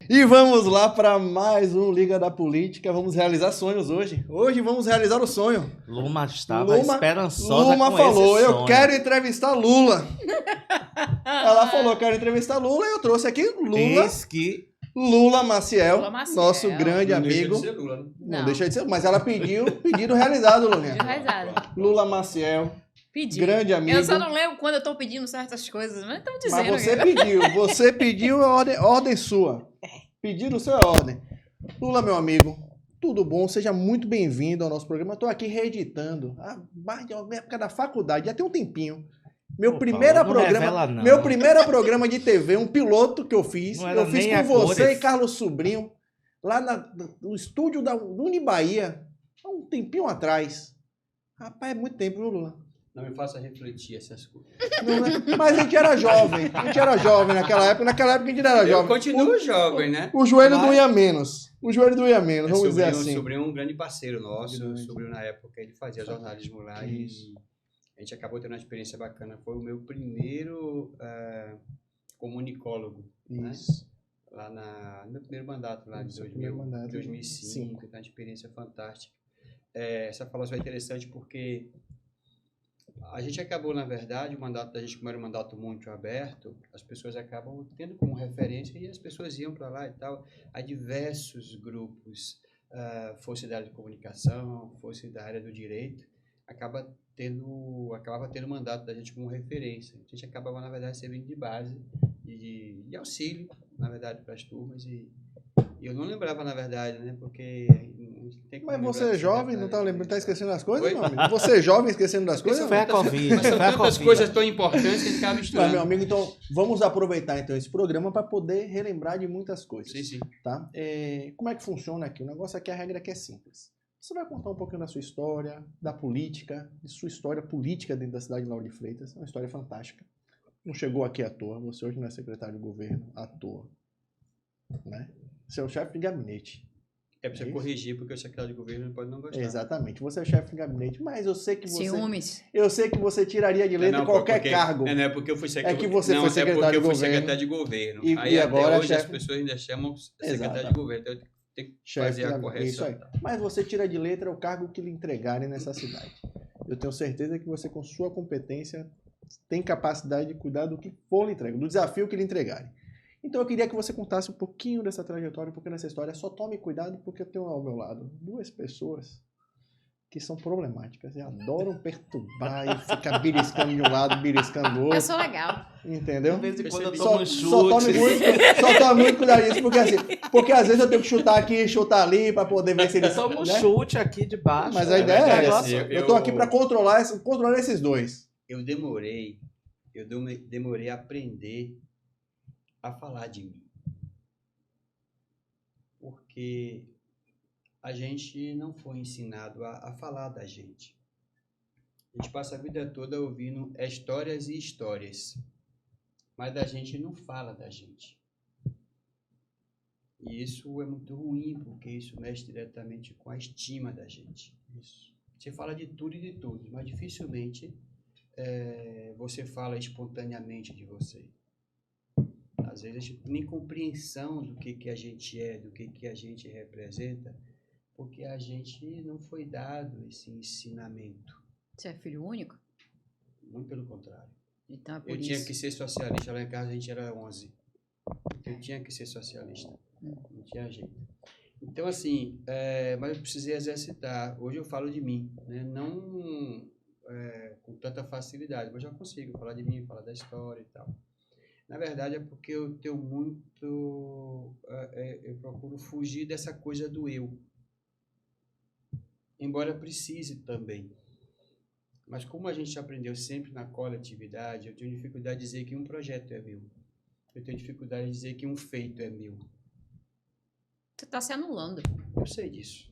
E vamos lá para mais um Liga da Política. Vamos realizar sonhos hoje. Hoje vamos realizar o sonho. Luma estava esperançosa Luma com falou, esse eu sonho. quero entrevistar Lula. Ela falou, quero entrevistar Lula, e eu trouxe aqui Eis que Lula Maciel, Lula Maciel. nosso grande Não amigo. deixa de ser Lula, né? Não deixa de ser, mas ela pedido realizado, Lulinha. Pedido realizado. Lula Maciel, Pedi. grande amigo. Eu só não lembro quando eu tô pedindo certas coisas, mas estão dizendo. Mas você aqui. pediu ordem sua. Pedido sua ordem. Lula, meu amigo, tudo bom? Seja muito bem-vindo ao nosso programa. Estou aqui reeditando, mais da época da faculdade, já tem um tempinho. Meu primeiro programa de TV, um piloto que eu fiz. Eu fiz com você e Carlos Sobrinho, lá no estúdio do Unibaía, há um tempinho atrás. Rapaz, é muito tempo, viu, Lula? Não me faça refletir essas coisas. Mas a gente era jovem. Naquela época a gente era jovem. Eu continuo jovem, né? O joelho doía menos. Vamos dizer assim. Sobrinho é um grande parceiro nosso. Sobrinho, na época, ele fazia jornalismo lá. Isso. E a gente acabou tendo uma experiência bacana. Foi o meu primeiro comunicólogo. Isso. Né? Lá no meu primeiro mandato, lá de 2005. Então, uma experiência fantástica. Essa falação é interessante porque a gente acabou, na verdade, o mandato da gente, como era um mandato muito aberto, as pessoas acabam tendo como referência e as pessoas iam para lá e tal. Há diversos grupos, fosse da área de comunicação, fosse da área do direito, acabava tendo o mandato da gente como referência. A gente acabava, na verdade, servindo de base, de auxílio, na verdade, para as turmas. E eu não lembrava, na verdade, né? Porque mas você é jovem, não tá lembrando, tá esquecendo das coisas, meu amigo? Você é jovem esquecendo das coisas? Foi a Covid. Mas são tantas coisas tão importantes que a gente acaba misturando. Mas, meu amigo, então, vamos aproveitar então esse programa para poder relembrar de muitas coisas. Sim. Tá? Como é que funciona aqui? O negócio aqui, a regra aqui é simples. Você vai contar um pouquinho da sua história, da política, de sua história política dentro da cidade de Lauro de Freitas. É uma história fantástica. Não chegou aqui à toa. Você hoje não é secretário de governo à toa. Né? Você é o chefe de gabinete. Precisa corrigir, porque o secretário de governo pode não gostar. Exatamente. Você é chefe de gabinete, mas eu sei que você... Ciúmes. Eu sei que você tiraria de letra qualquer cargo. Não é porque eu fui secretário. É que você foi secretário de governo. Secretário de governo. E agora hoje chefe... as pessoas ainda chamam secretário de governo. Então eu tenho que fazer a correção. Isso aí. Mas você tira de letra o cargo que lhe entregarem nessa cidade. Eu tenho certeza que você, com sua competência, tem capacidade de cuidar do que for lhe entregue, do desafio que lhe entregarem. Então eu queria que você contasse um pouquinho dessa trajetória, um pouquinho dessa história. Só tome cuidado, porque eu tenho ao meu lado duas pessoas que são problemáticas e adoram perturbar e ficar beliscando de um lado, beliscando do outro. Eu sou legal. Entendeu? De vez em quando eu tomo um Só chute. tome muito cuidado disso, porque às vezes eu tenho que chutar aqui e chutar ali para poder ver se eles... Toma um chute aqui de baixo. Mas a ideia é essa. assim, Eu tô aqui para controlar esses dois. Eu demorei a aprender a falar de mim. Porque a gente não foi ensinado a falar da gente. A gente passa a vida toda ouvindo histórias e histórias, mas a gente não fala da gente. E isso é muito ruim, porque isso mexe diretamente com a estima da gente. Isso. Você fala de tudo e de todos, mas dificilmente você fala espontaneamente de você. Às vezes a gente não tem compreensão do que a gente é, do que a gente representa, porque a gente não foi dado esse ensinamento. Você é filho único? Muito pelo contrário. Então é por Eu isso. tinha que ser socialista, lá em casa a gente era 11. Eu tinha que ser socialista, não tinha jeito. Então assim, mas eu precisei exercitar. Hoje eu falo de mim, né? Não com tanta facilidade, mas já consigo falar de mim, falar da história e tal. Na verdade é porque eu tenho muito, eu procuro fugir dessa coisa do eu, embora precise também. Mas como a gente aprendeu sempre na coletividade, eu tenho dificuldade de dizer que um projeto é meu. Eu tenho dificuldade de dizer que um feito é meu. Você está se anulando. Eu sei disso.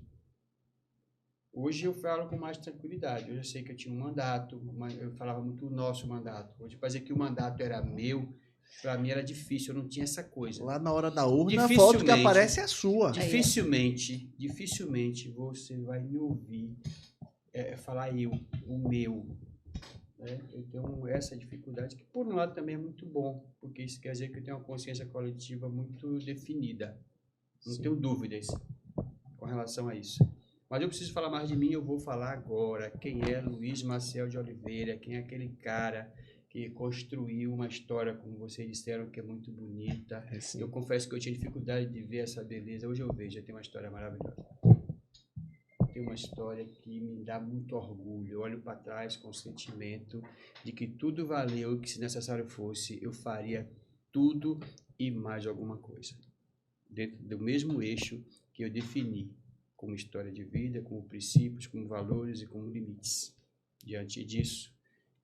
Hoje eu falo com mais tranquilidade. Hoje eu sei que eu tinha um mandato, eu falava muito o nosso mandato. Hoje fazer que o mandato era meu, para mim era difícil, eu não tinha essa coisa. Lá na hora da urna, a foto que aparece é a sua. Dificilmente você vai me ouvir falar o meu. Né? Eu tenho essa dificuldade, que por um lado também é muito bom, porque isso quer dizer que eu tenho uma consciência coletiva muito definida. Não tenho dúvidas com relação a isso. Mas eu preciso falar mais de mim, eu vou falar agora. Quem é Luiz Maciel de Oliveira? Quem é aquele cara que construiu uma história, como vocês disseram, que é muito bonita. Eu confesso que eu tinha dificuldade de ver essa beleza. Hoje eu vejo, eu tenho uma história maravilhosa. Tem uma história que me dá muito orgulho. Eu olho para trás com o sentimento de que tudo valeu, que se necessário fosse, eu faria tudo e mais alguma coisa. Dentro do mesmo eixo que eu defini, como história de vida, como princípios, como valores e como limites. Diante disso,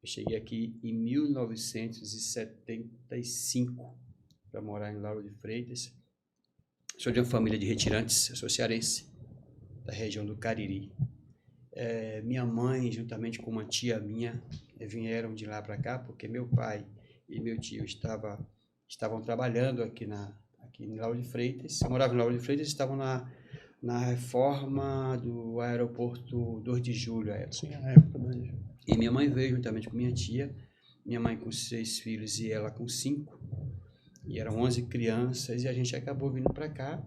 eu cheguei aqui em 1975 para morar em Lauro de Freitas. Sou de uma família de retirantes, eu sou cearense, da região do Cariri. Minha mãe, juntamente com uma tia minha, vieram de lá para cá, porque meu pai e meu tio estavam trabalhando aqui em Lauro de Freitas. Eu morava em Lauro de Freitas, estavam na reforma do aeroporto 2 de Julho. Sim, a época 2 de Julho. E minha mãe veio juntamente com minha tia, minha mãe com 6 filhos e ela com 5, e eram 11 crianças, e a gente acabou vindo para cá,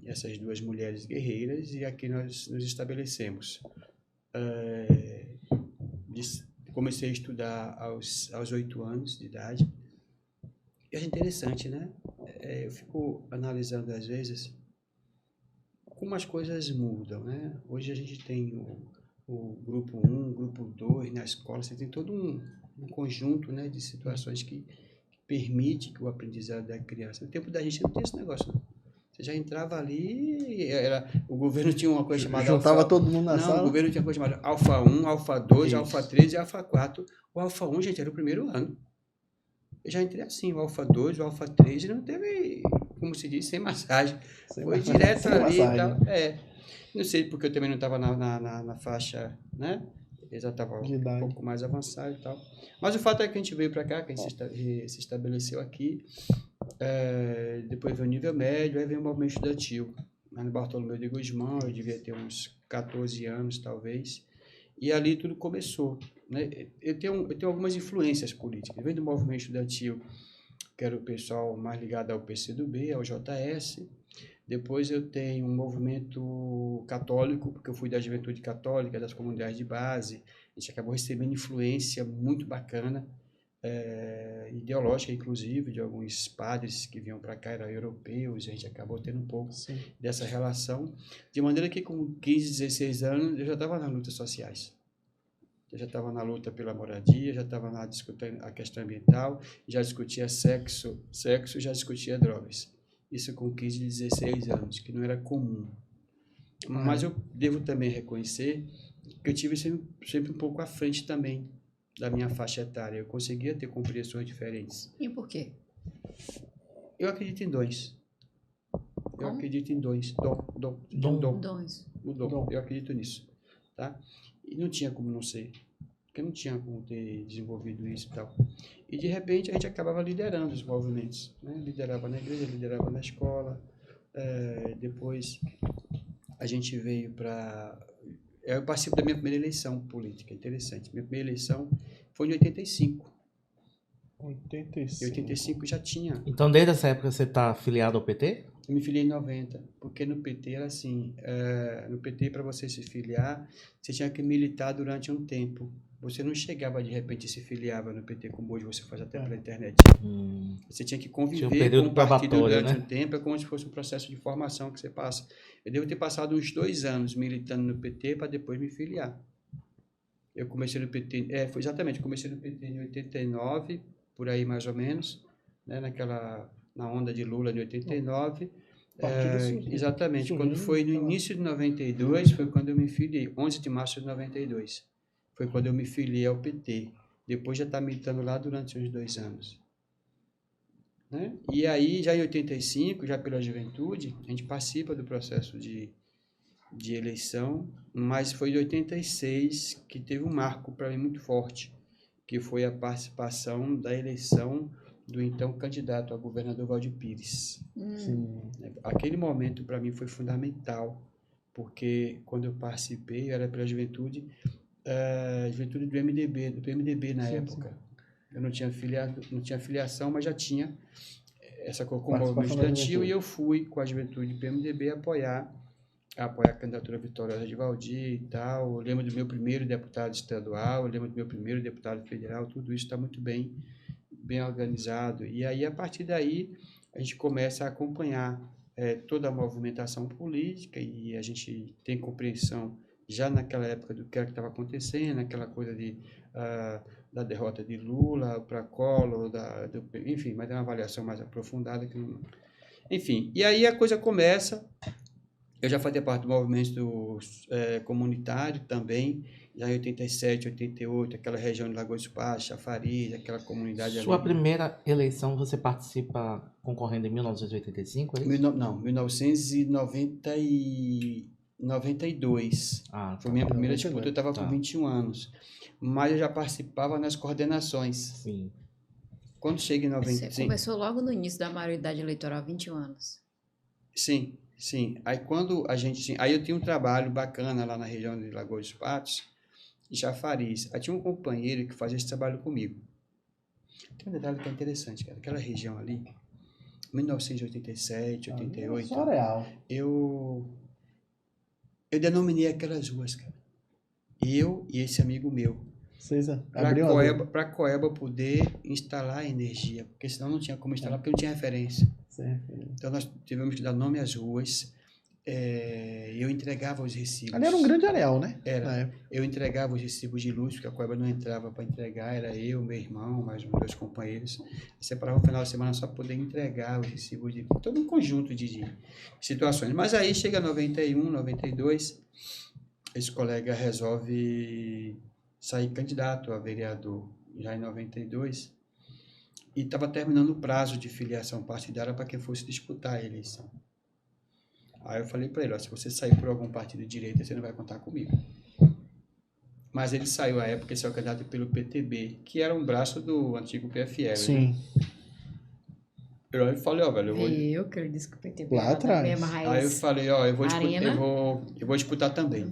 essas duas mulheres guerreiras, e aqui nós nos estabelecemos. Comecei a estudar aos 8 anos de idade, e é interessante, né? Eu fico analisando às vezes como as coisas mudam, né? Hoje a gente tem o grupo 1, o grupo 2 na escola, você tem todo um conjunto, né, de situações que permite que o aprendizado da criança. No tempo da gente não tinha esse negócio, não. Você já entrava ali, o governo tinha uma coisa chamada... Juntava todo mundo na sala? Não, o governo tinha uma coisa chamada Alfa 1, Alfa 2, Isso. Alfa 3 e Alfa 4. O Alfa 1, gente, era o primeiro ano. Eu já entrei assim, o Alfa 2, o Alfa 3, e não teve, como se diz, sem massagem. Foi direto ali e tal. Não sei porque eu também não estava na faixa, né? Eu já estava um pouco mais avançado e tal. Mas o fato é que a gente veio para cá, que a gente se estabeleceu aqui. Depois veio o nível médio, aí veio o movimento estudantil. Lá no Bartolomeu de Guzmão, eu devia ter uns 14 anos, talvez. E ali tudo começou, né? Eu tenho algumas influências políticas. Vem do movimento estudantil, que era o pessoal mais ligado ao PCdoB, ao JS. Depois eu tenho um movimento católico, porque eu fui da juventude católica, das comunidades de base. A gente acabou recebendo influência muito bacana, ideológica, inclusive, de alguns padres que vinham para cá, eram europeus, e a gente acabou tendo um pouco dessa relação. De maneira que com 15, 16 anos, eu já estava nas lutas sociais. Eu já estava na luta pela moradia, já estava discutindo a questão ambiental, já discutia sexo, já discutia drogas. Isso com 15, 16 anos, que não era comum. Mas eu devo também reconhecer que eu tive sempre um pouco à frente também da minha faixa etária. Eu conseguia ter compreensões diferentes. E por quê? Eu acredito em dons. Eu acredito em dons. Dons. O dom. Eu acredito nisso. Tá? E não tinha como não ser. Porque não tinha como ter desenvolvido isso e tal. E, de repente, a gente acabava liderando os movimentos. Né? Liderava na igreja, liderava na escola. Depois, a gente veio para... Eu participo da minha primeira eleição política. Interessante. Minha primeira eleição foi em 85. 85. Em 85 já tinha. Então, desde essa época, você está afiliado ao PT? Eu me filiei em 90, porque no PT era assim, no PT, para você se filiar, você tinha que militar durante um tempo. Você não chegava, de repente, e se filiava no PT, como hoje você faz até pela internet. Você tinha que conviver com o partido durante um tempo, é como se fosse um processo de formação que você passa. Eu devo ter passado uns 2 anos militando no PT para depois me filiar. Eu comecei no PT, comecei no PT em 89, por aí mais ou menos, né, na onda de Lula de 89. Exatamente, quando foi no início de 92, foi quando eu me filiei, 11 de março de 92. Foi quando eu me filiei ao PT. Depois já está militando lá durante uns 2 anos. Né? E aí, já em 85, já pela juventude, a gente participa do processo de eleição, mas foi em 86 que teve um marco para mim muito forte, que foi a participação da eleição do então candidato a governador Valdir Pires. Aquele momento para mim foi fundamental, porque quando eu participei, eu era pela juventude, juventude do PMDB na época. Sim. Eu não tinha filiação, mas já tinha essa como movimento estudantil, e eu fui com a juventude do PMDB apoiar a candidatura vitoriosa de Valdir e tal. Eu lembro do meu primeiro deputado estadual, eu lembro do meu primeiro deputado federal, tudo isso está muito bem organizado. E aí, a partir daí, a gente começa a acompanhar toda a movimentação política, e a gente tem compreensão já naquela época do que estava acontecendo, aquela coisa da derrota de Lula para Collor, enfim, mas é uma avaliação mais aprofundada. Enfim, e aí a coisa começa. Eu já fazia parte do movimento comunitário também, já em 87, 88, aquela região de Lagoa dos Patos, Chafariz, aquela comunidade ali. Sua primeira eleição você participa concorrendo em 1985, é isso? Não, 1992. Foi minha primeira disputa, eu estava com 21 anos. Mas eu já participava nas coordenações. Sim. Quando chega em 95... Você começou logo no início da maioridade eleitoral, 21 anos. Sim. Aí quando aí eu tinha um trabalho bacana lá na região de Lagoa dos Patos e Chafariz. Aí tinha um companheiro que fazia esse trabalho comigo. Tem um detalhe que é interessante, cara. Aquela região ali, 1987, 88... Só real. Eu denominei aquelas ruas, cara. Eu e esse amigo meu. Para Coeba poder instalar energia, porque senão não tinha como instalar, porque não tinha referência. Certo. Então nós tivemos que dar nome às ruas. Eu entregava os recibos. Ali era um grande areal, né? Era. Eu entregava os recibos de luz, porque a Coeba não entrava para entregar, era eu, meu irmão, mais uns 2 companheiros. Separava no final de semana só para poder entregar os recibos de todo um conjunto de situações. Mas aí chega 91, 92, esse colega resolve sair candidato a vereador já em 92, e estava terminando o prazo de filiação partidária para quem fosse disputar a eleição. Aí eu falei para ele, se você sair por algum partido de direita, você não vai contar comigo. Mas ele saiu à época, ele saiu candidato pelo PTB, que era um braço do antigo PFL. Sim. Né? Eu falei, velho, eu que ele disse que o PTB lá atrás. Aí eu falei, eu vou disputar também.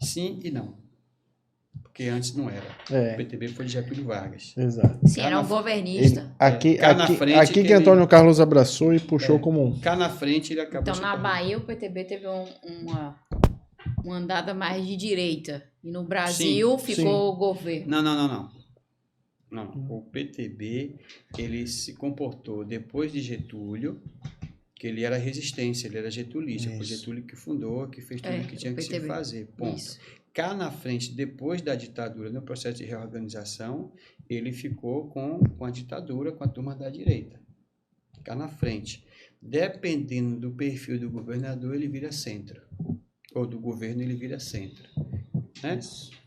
Sim e não. Porque antes não era. O PTB foi de Getúlio Vargas. Exato. Sim, era um governista. Aqui que Antônio Carlos abraçou e puxou como um. Cá na frente ele acabou. Então, na Bahia, o PTB teve uma andada mais de direita. E no Brasil ficou o governo. Não. O PTB, ele se comportou depois de Getúlio, que ele era resistência, ele era getulista. Foi Getúlio que fundou, que fez tudo o que tinha que se fazer. Ponto. Isso. Cá na frente, depois da ditadura, no processo de reorganização, ele ficou com a ditadura, com a turma da direita. Cá na frente. Dependendo do perfil do governador, ele vira centro. Ou do governo, ele vira centro. Né?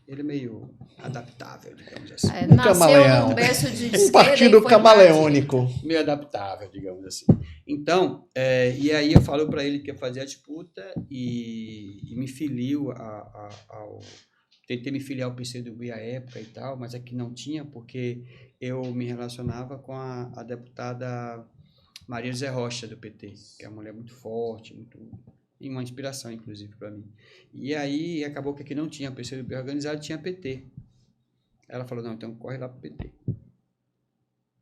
Ele é meio adaptável, digamos assim. Nasceu num berço de esquerda. Um partido camaleônico. Meio adaptável, digamos assim. Então, e aí eu falo para ele que ia fazer a disputa e me filio tentei me filiar ao PCdoB à época e tal, mas aqui não tinha, porque eu me relacionava com a deputada Maria José Rocha, do PT, que é uma mulher muito forte, e uma inspiração, inclusive, para mim. E aí acabou que aqui não tinha PCdoB organizado, tinha PT. Ela falou, não, então corre lá pro PT.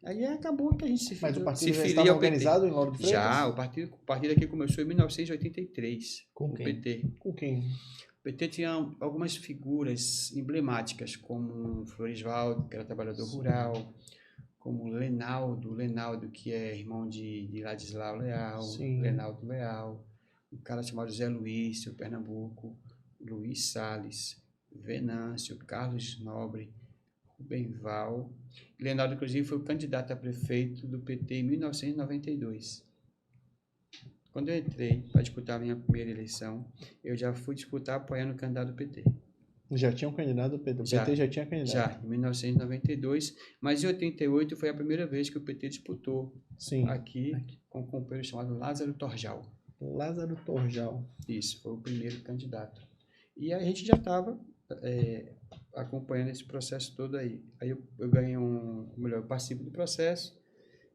Aí acabou que a gente se filia. Mas o partido já estava organizado em Lauro de Freitas? Já, o partido aqui começou em 1983. Com quem? O PT. Com quem? O PT tinha algumas figuras emblemáticas, como Florisvaldo, que era trabalhador rural, como Lenaldo, que é irmão de Ladislau Leal, Lenaldo Leal, um cara chamado Zé Luiz, seu Pernambuco, Luiz Salles, Venâncio, Carlos Nobre, Benval. Leonardo, inclusive, foi o candidato a prefeito do PT em 1992. Quando eu entrei para disputar a minha primeira eleição, eu já fui disputar apoiando o candidato do PT. Já tinha um candidato do PT? O PT já tinha candidato? Já, em 1992. Mas em 88 foi a primeira vez que o PT disputou aqui com um companheiro chamado Lázaro Torjal. Lázaro Torjal. Isso, foi o primeiro candidato. E a gente já estava acompanhando esse processo todo aí. Aí eu ganhei eu participo do processo,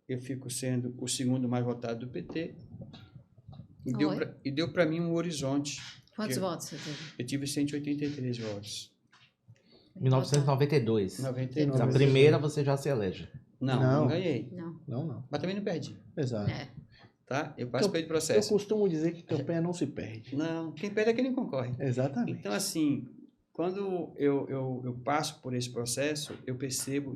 eu fico sendo o segundo mais votado do PT, e deu para mim um horizonte. Quantos votos você teve? Eu tive 183 votos. 1992. 92. A primeira você já se elege. Não ganhei. Não. Mas também não perdi. Exato. Tá? Eu participei do Eu processo. costumo dizer que campanha não se perde. Não, quem perde é quem não concorre. Exatamente. Então, assim, quando eu passo por esse processo, eu percebo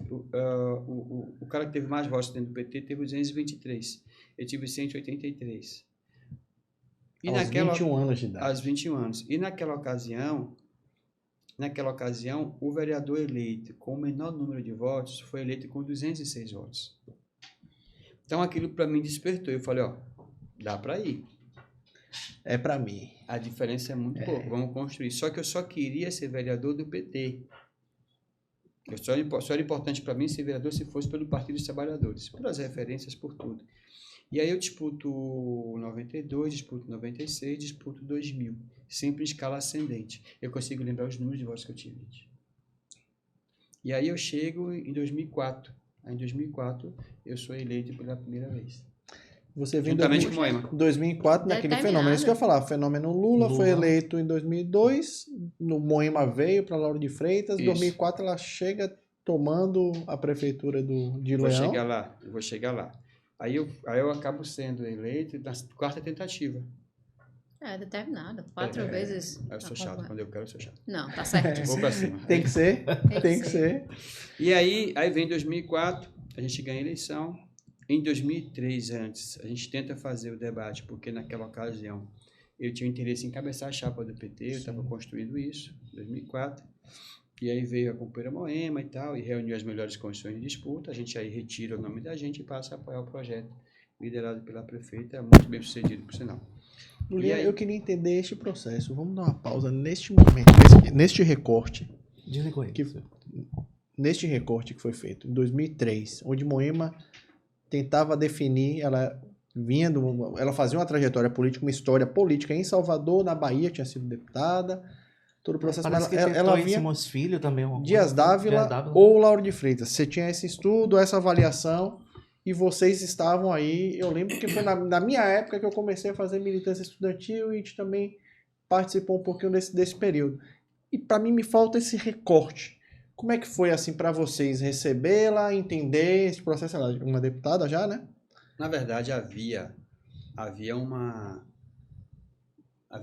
o cara que teve mais votos dentro do PT teve 223. Eu tive 183. E Aos 21 anos de idade. Aos 21 anos. E naquela ocasião, o vereador eleito com o menor número de votos foi eleito com 206 votos. Então, aquilo para mim despertou. Eu falei, dá para ir. É para mim. A diferença é muito pouco. Vamos construir. Só que eu só queria ser vereador do PT. Só era importante para mim ser vereador se fosse pelo Partido dos Trabalhadores. Pelas referências, por tudo. E aí eu disputo 92, disputo 96, disputo 2000. Sempre em escala ascendente. Eu consigo lembrar os números de votos que eu tive. E aí eu chego em 2004. Aí, em 2004, eu sou eleito pela primeira vez. Você vem em 2004 naquele fenômeno. Isso que eu ia falar. O fenômeno Lula foi eleito em 2002. No Moema veio para Lauro de Freitas. Em 2004 ela chega tomando a prefeitura de Leão. Vou chegar lá. Aí eu acabo sendo eleito na quarta tentativa. É determinado. 4 vezes. Eu sou chato. Quando eu quero, eu sou chato. Não, tá certo. Vou pra cima. Tem que ser. Tem que ser. E aí vem 2004, a gente ganha a eleição. Em 2003, antes, a gente tenta fazer o debate, porque naquela ocasião eu tinha interesse em encabeçar a chapa do PT, eu estava construindo isso, em 2004. E aí veio a companheira Moema e tal, e reuniu as melhores condições de disputa. A gente aí retira o nome da gente e passa a apoiar o projeto, liderado pela prefeita, muito bem sucedido, por sinal. Lulinha, eu queria entender este processo. Vamos dar uma pausa neste momento, neste recorte. Neste recorte que foi feito em 2003, onde Moema tentava definir, ela fazia uma trajetória política, uma história política em Salvador, na Bahia, tinha sido deputada, todo o processo. Parece que ela vinha Filho também, Dias Dávila ou Lauro de Freitas. Você tinha esse estudo, essa avaliação, e vocês estavam aí. Eu lembro que foi na minha época que eu comecei a fazer militância estudantil e a gente também participou um pouquinho desse período. E para mim me falta esse recorte. Como é que foi assim para vocês recebê-la, entender esse processo? Ela é uma deputada já, né? Na verdade, havia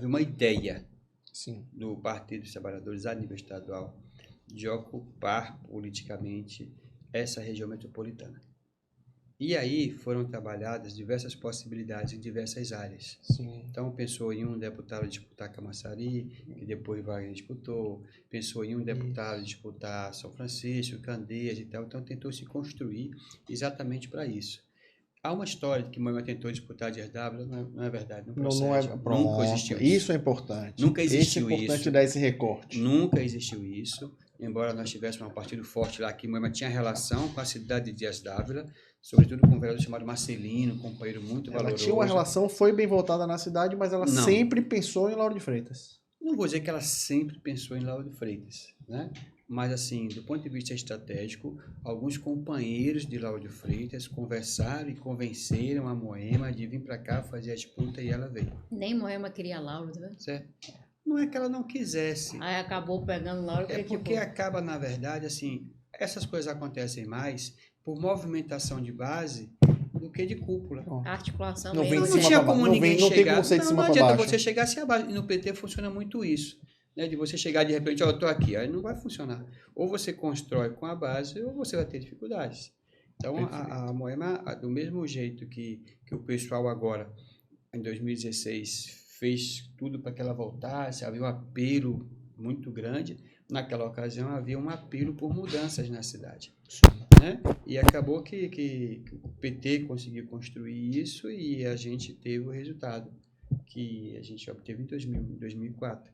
uma ideia do Partido dos Trabalhadores a nível estadual de ocupar politicamente essa região metropolitana. E aí foram trabalhadas diversas possibilidades em diversas áreas. Sim. Então, pensou em um deputado disputar Camaçari, que depois Wagner disputou. Pensou em um deputado disputar São Francisco, Candeias e tal. Então, tentou se construir exatamente para isso. Há uma história de que Moema tentou disputar Dias Dávila, não é verdade, não procede. Nunca existiu isso. Isso é importante. Nunca existiu isso. É importante dar esse recorte. Nunca existiu isso. Embora nós tivéssemos um partido forte lá, que Moema tinha relação com a cidade de Dias Dávila, sobretudo com um vereador chamado Marcelino, um companheiro muito valoroso. Ela tinha uma relação, foi bem voltada na cidade, mas ela sempre pensou em Lauro de Freitas. Não vou dizer que ela sempre pensou em Lauro de Freitas, né? Mas, assim, do ponto de vista estratégico, alguns companheiros de Lauro de Freitas conversaram e convenceram a Moema de vir para cá fazer a disputa e ela veio. Nem Moema queria Lauro, tá vendo? Certo? Não é que ela não quisesse. Aí acabou pegando Lauro. É porque acaba, na verdade, assim, essas coisas acontecem mais por movimentação de base do que de cúpula. A articulação não mesmo. Não tinha como ninguém chegar. Tem como ser de cima para baixo. Não adianta você chegar assim abaixo. E no PT funciona muito isso. Né? De você chegar de repente, eu estou aqui. Aí não vai funcionar. Ou você constrói com a base, ou você vai ter dificuldades. Então, a Moema, do mesmo jeito que o pessoal agora, em 2016, fez tudo para que ela voltasse, havia um apelo muito grande. Naquela ocasião, havia um apelo por mudanças na cidade. Né? E acabou que o PT conseguiu construir isso e a gente teve o resultado que a gente obteve em 2004.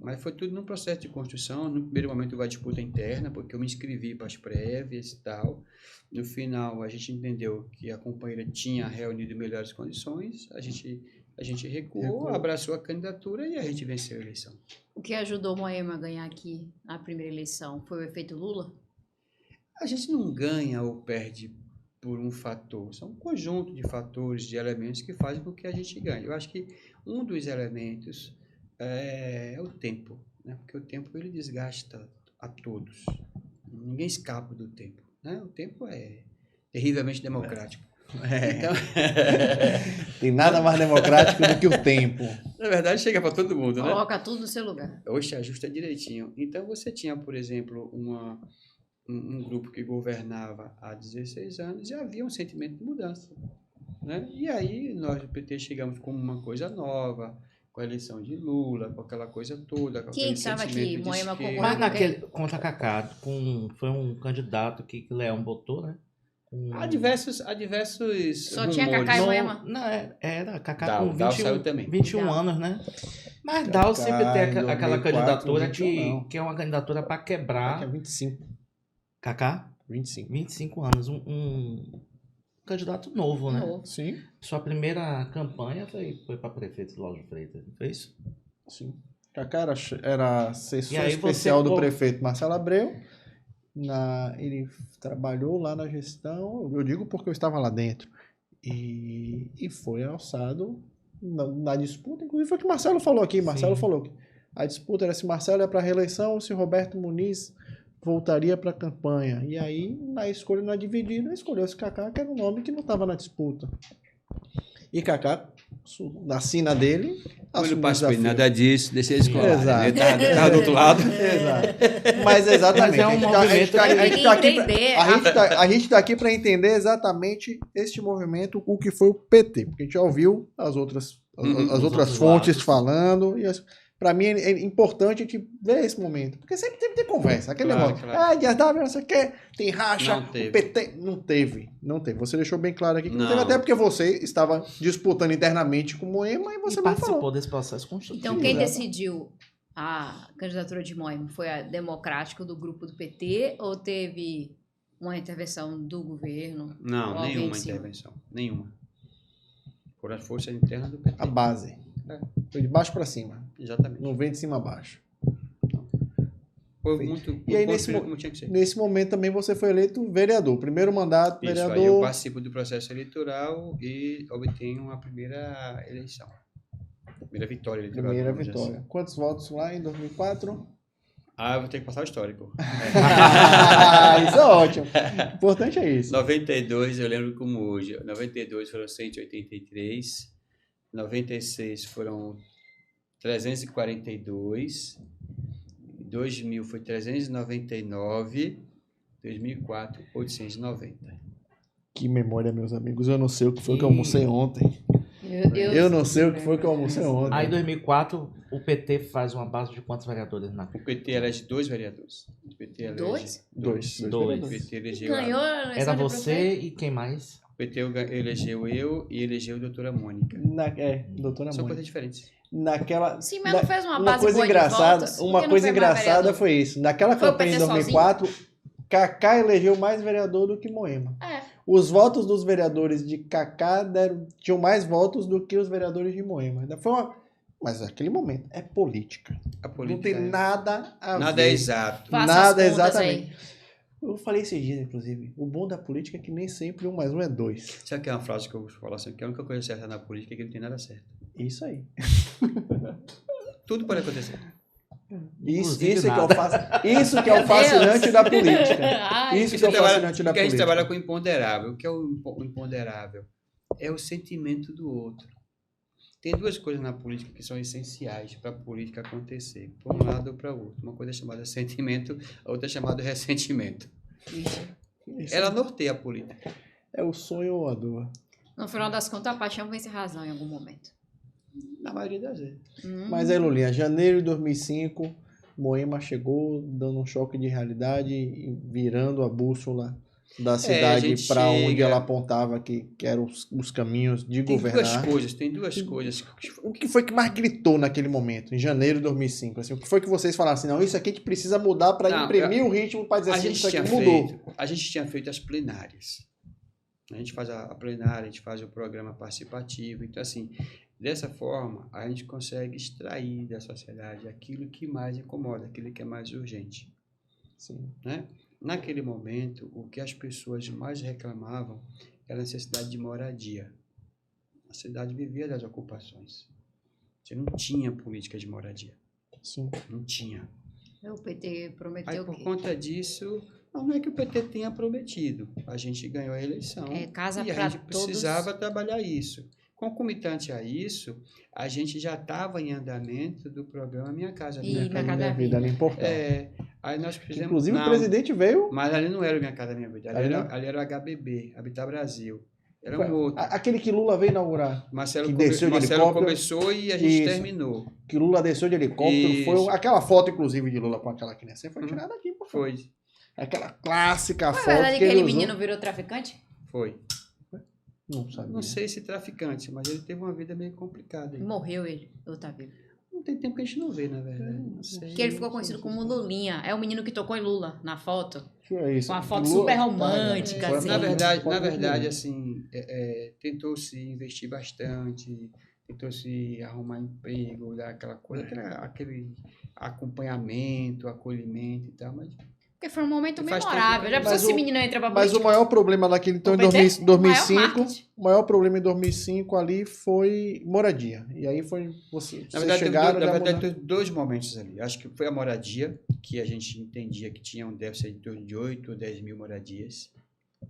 Mas foi tudo num processo de construção. No primeiro momento, houve a disputa interna, porque eu me inscrevi para as prévias e tal. No final, a gente entendeu que a companheira tinha reunido melhores condições, a gente recuou, abraçou a candidatura e a gente venceu a eleição. O que ajudou Moema a ganhar aqui a primeira eleição foi o efeito Lula? A gente não ganha ou perde por um fator. São um conjunto de fatores, de elementos que fazem com que a gente ganhe. Eu acho que um dos elementos é o tempo, né? Porque o tempo ele desgasta a todos. Ninguém escapa do tempo, né? O tempo é terrivelmente democrático. Então, tem nada mais democrático do que o tempo. Na verdade, chega para todo mundo, né? Coloca tudo no seu lugar. Hoje ajusta direitinho. Então, você tinha, por exemplo, um grupo que governava há 16 anos e havia um sentimento de mudança, né? E aí, nós do PT chegamos com uma coisa nova, com a eleição de Lula, com aquela coisa toda. Com Quem aquele estava aqui? sentimento de Moema esquerda. Mas naquele, contra Kaká, foi um candidato que Leão botou, né? Há diversos Só rumores. tinha Kaká e Não, Moema. não, era Kaká Dal com saiu também. 21 Dal. anos, né? Mas Dal sempre tem em aquela 2004, candidatura 21 não. que é uma candidatura para quebrar. Aqui é 25. Kaká, 25. 25 anos, um candidato novo, né? Novo. Sim, Sua primeira campanha foi para prefeito de Lauro Freitas, não foi isso? sim. Kaká era assessor E aí especial você- do prefeito Marcelo Abreu. Ele trabalhou lá na gestão, eu digo porque eu estava lá dentro. E foi alçado na disputa. Inclusive foi o que Marcelo falou aqui. Marcelo Sim. falou que a disputa era se Marcelo ia para a reeleição ou se Roberto Muniz voltaria para a campanha. E aí, na escolha na dividida, escolheu-se Kaká, que era um nome que não estava na disputa. E Kaká, na sina dele, Eu não assumiu o participei de desafio. nada disso, deixei eles colar. Exato. Ele estava do outro lado. Exato. Mas exatamente. Mas é um movimento A gente tá aqui para entender exatamente este movimento, o que foi o PT. Porque a gente já ouviu as outras Os outras outros fontes lados. falando. E para mim é importante a gente ver esse momento. Porque sempre tem conversa. Aquele Claro, negócio. claro. Dias W, não sei o quê, tem racha. Não teve. O PT. Não teve. Você deixou bem claro aqui que não Não. teve, até porque você estava disputando internamente com o Moema e você E não participou falou. desse processo constitutivo. Então, quem Exato. decidiu a candidatura de Moema foi a Democrático do grupo do PT ou teve uma intervenção do governo? Não, Ou alguém nenhuma de cima? intervenção. Nenhuma. Por a força interna do PT. A base. É. Foi de baixo para cima. Exatamente. Não vem de cima a baixo. Foi Feito. muito E aí, construído como tinha que ser. Nesse momento também você foi eleito vereador. Primeiro mandato, Isso, vereador. aí eu participo do processo eleitoral e obtenho a primeira eleição. Primeira vitória eleitoral. Primeira vamos dizer vitória. assim. Quantos votos lá em 2004? Ah, eu vou ter que passar o histórico. Isso é ótimo. O importante é isso. 92, eu lembro como hoje. 92 foram 183. 96 foram 342. 2000 foi 399. 2004, 890. Que memória, meus amigos. Eu não sei o que foi que eu almocei ontem. Eu não sei o que foi que eu almocei ontem. Aí em 2004, o PT faz uma base de quantos vereadores na O PT elege 2 vereadores. O PT elege Dois? Dois. Dois. O PT elegeu, Ganhou a eleição Era de você prefeito? e quem mais? o PT elegeu eu e elegeu a doutora Mônica. Doutora São Mônica. coisas diferentes. Naquela. Sim, mas não fez uma Uma base coisa boa de engraçada, votos? Por uma que não coisa foi mais engraçada vereador? foi isso. Naquela Foi o campanha de PT 2004, Kaká elegeu mais vereador do que Moema. É. Os votos dos vereadores de Kaká tinham mais votos do que os vereadores de Moema. Mas naquele momento é política. A Não política tem nada a ver. nada é exato. Faça Nada as contas exatamente. aí. Eu falei esses dias, inclusive. O bom da política é que nem sempre 1 mais 1 é 2. Sabe que é uma frase que eu falo assim, que a única coisa certa na política é que não tem nada certo. Isso aí. Tudo pode acontecer. Isso Inclusive que é o nada. isso que é o fascinante da política. Ai, Isso que é o fascinante da Porque a gente política. trabalha com imponderável. O que é o imponderável? É o sentimento do outro. Tem duas coisas na política que são essenciais para a política acontecer, para um lado ou para o outro. Uma coisa é chamada sentimento, a outra é chamada ressentimento. Isso Ela norteia a política. é o sonho ou a dor. No final das contas, a paixão vence a razão em algum momento. Na maioria das vezes. Mas aí, Lulinha, janeiro de 2005, Moema chegou dando um choque de realidade e virando a bússola da cidade gente para onde chega- ela apontava que eram os caminhos de Tem governar. tem duas coisas. O que foi que mais gritou naquele momento, em janeiro de 2005? Assim, o que foi que vocês falaram assim, não, isso aqui a gente precisa mudar para Não, imprimir o ritmo para dizer A assim, gente, isso aqui tinha mudou. a gente tinha feito as plenárias. A gente faz a plenária, a gente faz o programa participativo. Então, assim, dessa forma, a gente consegue extrair da sociedade aquilo que mais incomoda, aquilo que é mais urgente. Sim. Né? Naquele momento, o que as pessoas mais reclamavam era a necessidade de moradia. A cidade vivia das ocupações. Você não tinha política de moradia. Sim. Não tinha. O PT Aí, prometeu o por quê? conta disso, não é que o PT tenha prometido. A gente ganhou a eleição Casa e a pra gente todos. precisava trabalhar isso. Concomitante a isso, a gente já estava em andamento do programa Minha Casa E Minha Minha Casa. Casa Minha Vida ali em Portal. Aí nós Que, fizemos... inclusive não, o presidente veio. mas ali não era o Minha Casa Minha Vida, Ali não? ali era o HBB, Habitat Brasil. Era Foi um outro. aquele que Lula veio inaugurar. Marcelo que desceu de helicóptero. começou e a gente Isso. terminou. Que Lula desceu de helicóptero. Isso. Foi aquela foto, inclusive, de Lula com aquela criança. Foi tirada aqui, por favor. Foi, Aquela clássica Foi foto verdade que que ele aquele usou. menino virou traficante? foi. Não sabia. Não sei se traficante, mas ele teve uma vida meio complicada. aí. Morreu ele, ou tá vivo? Não tem tempo que a gente não vê, na verdade. Não sei. Que ele ficou conhecido como Lulinha. É o menino que tocou em Lula, na foto. É isso. Com uma foto Lula- super romântica, Foi a assim. Na primeira foto verdade, dele. assim, tentou-se investir bastante, tentou-se arrumar emprego, dar aquela coisa, aquele acompanhamento, acolhimento e tal, mas Porque foi um momento Faz memorável. tempo. Já pensou Mas se esse o- menino entra pra Mas o política? maior problema naquele então, O em PT? 2005, Maior marketing. o maior problema em 2005 ali foi moradia. E aí foi vocês na verdade, chegaram... já mudaram. teve dois momentos ali. Acho que foi a moradia, que a gente entendia que tinha um déficit de torno de 8 ou 10 mil moradias.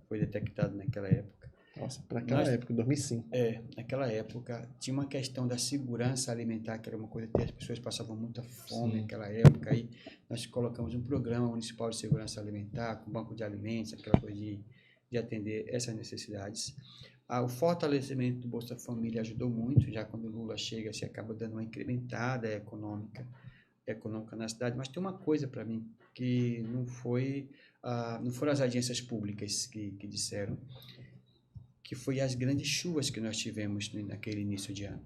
Foi detectado naquela época. Nossa, para aquela Nós- época, 2005. Naquela época, tinha uma questão da segurança alimentar, que era uma coisa que as pessoas passavam muita fome Sim. naquela época. Aí nós colocamos um programa municipal de segurança alimentar, com banco de alimentos, aquela coisa de atender essas necessidades. O fortalecimento do Bolsa Família ajudou muito, já quando o Lula chega, se acaba dando uma incrementada econômica na cidade. Mas tem uma coisa para mim que não foram as agências públicas que disseram, que foi as grandes chuvas que nós tivemos naquele início de ano.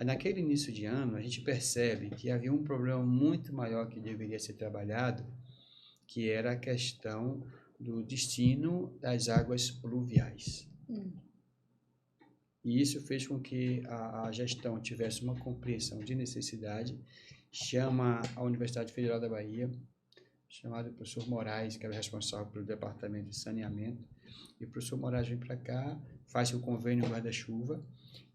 Naquele início de ano, a gente percebe que havia um problema muito maior que deveria ser trabalhado, que era a questão do destino das águas pluviais. E isso fez com que a gestão tivesse uma compreensão de necessidade, chama a Universidade Federal da Bahia, chamado professor Moraes, que era o responsável pelo departamento de saneamento, e o professor Moraes vem para cá, faz o convênio guarda-chuva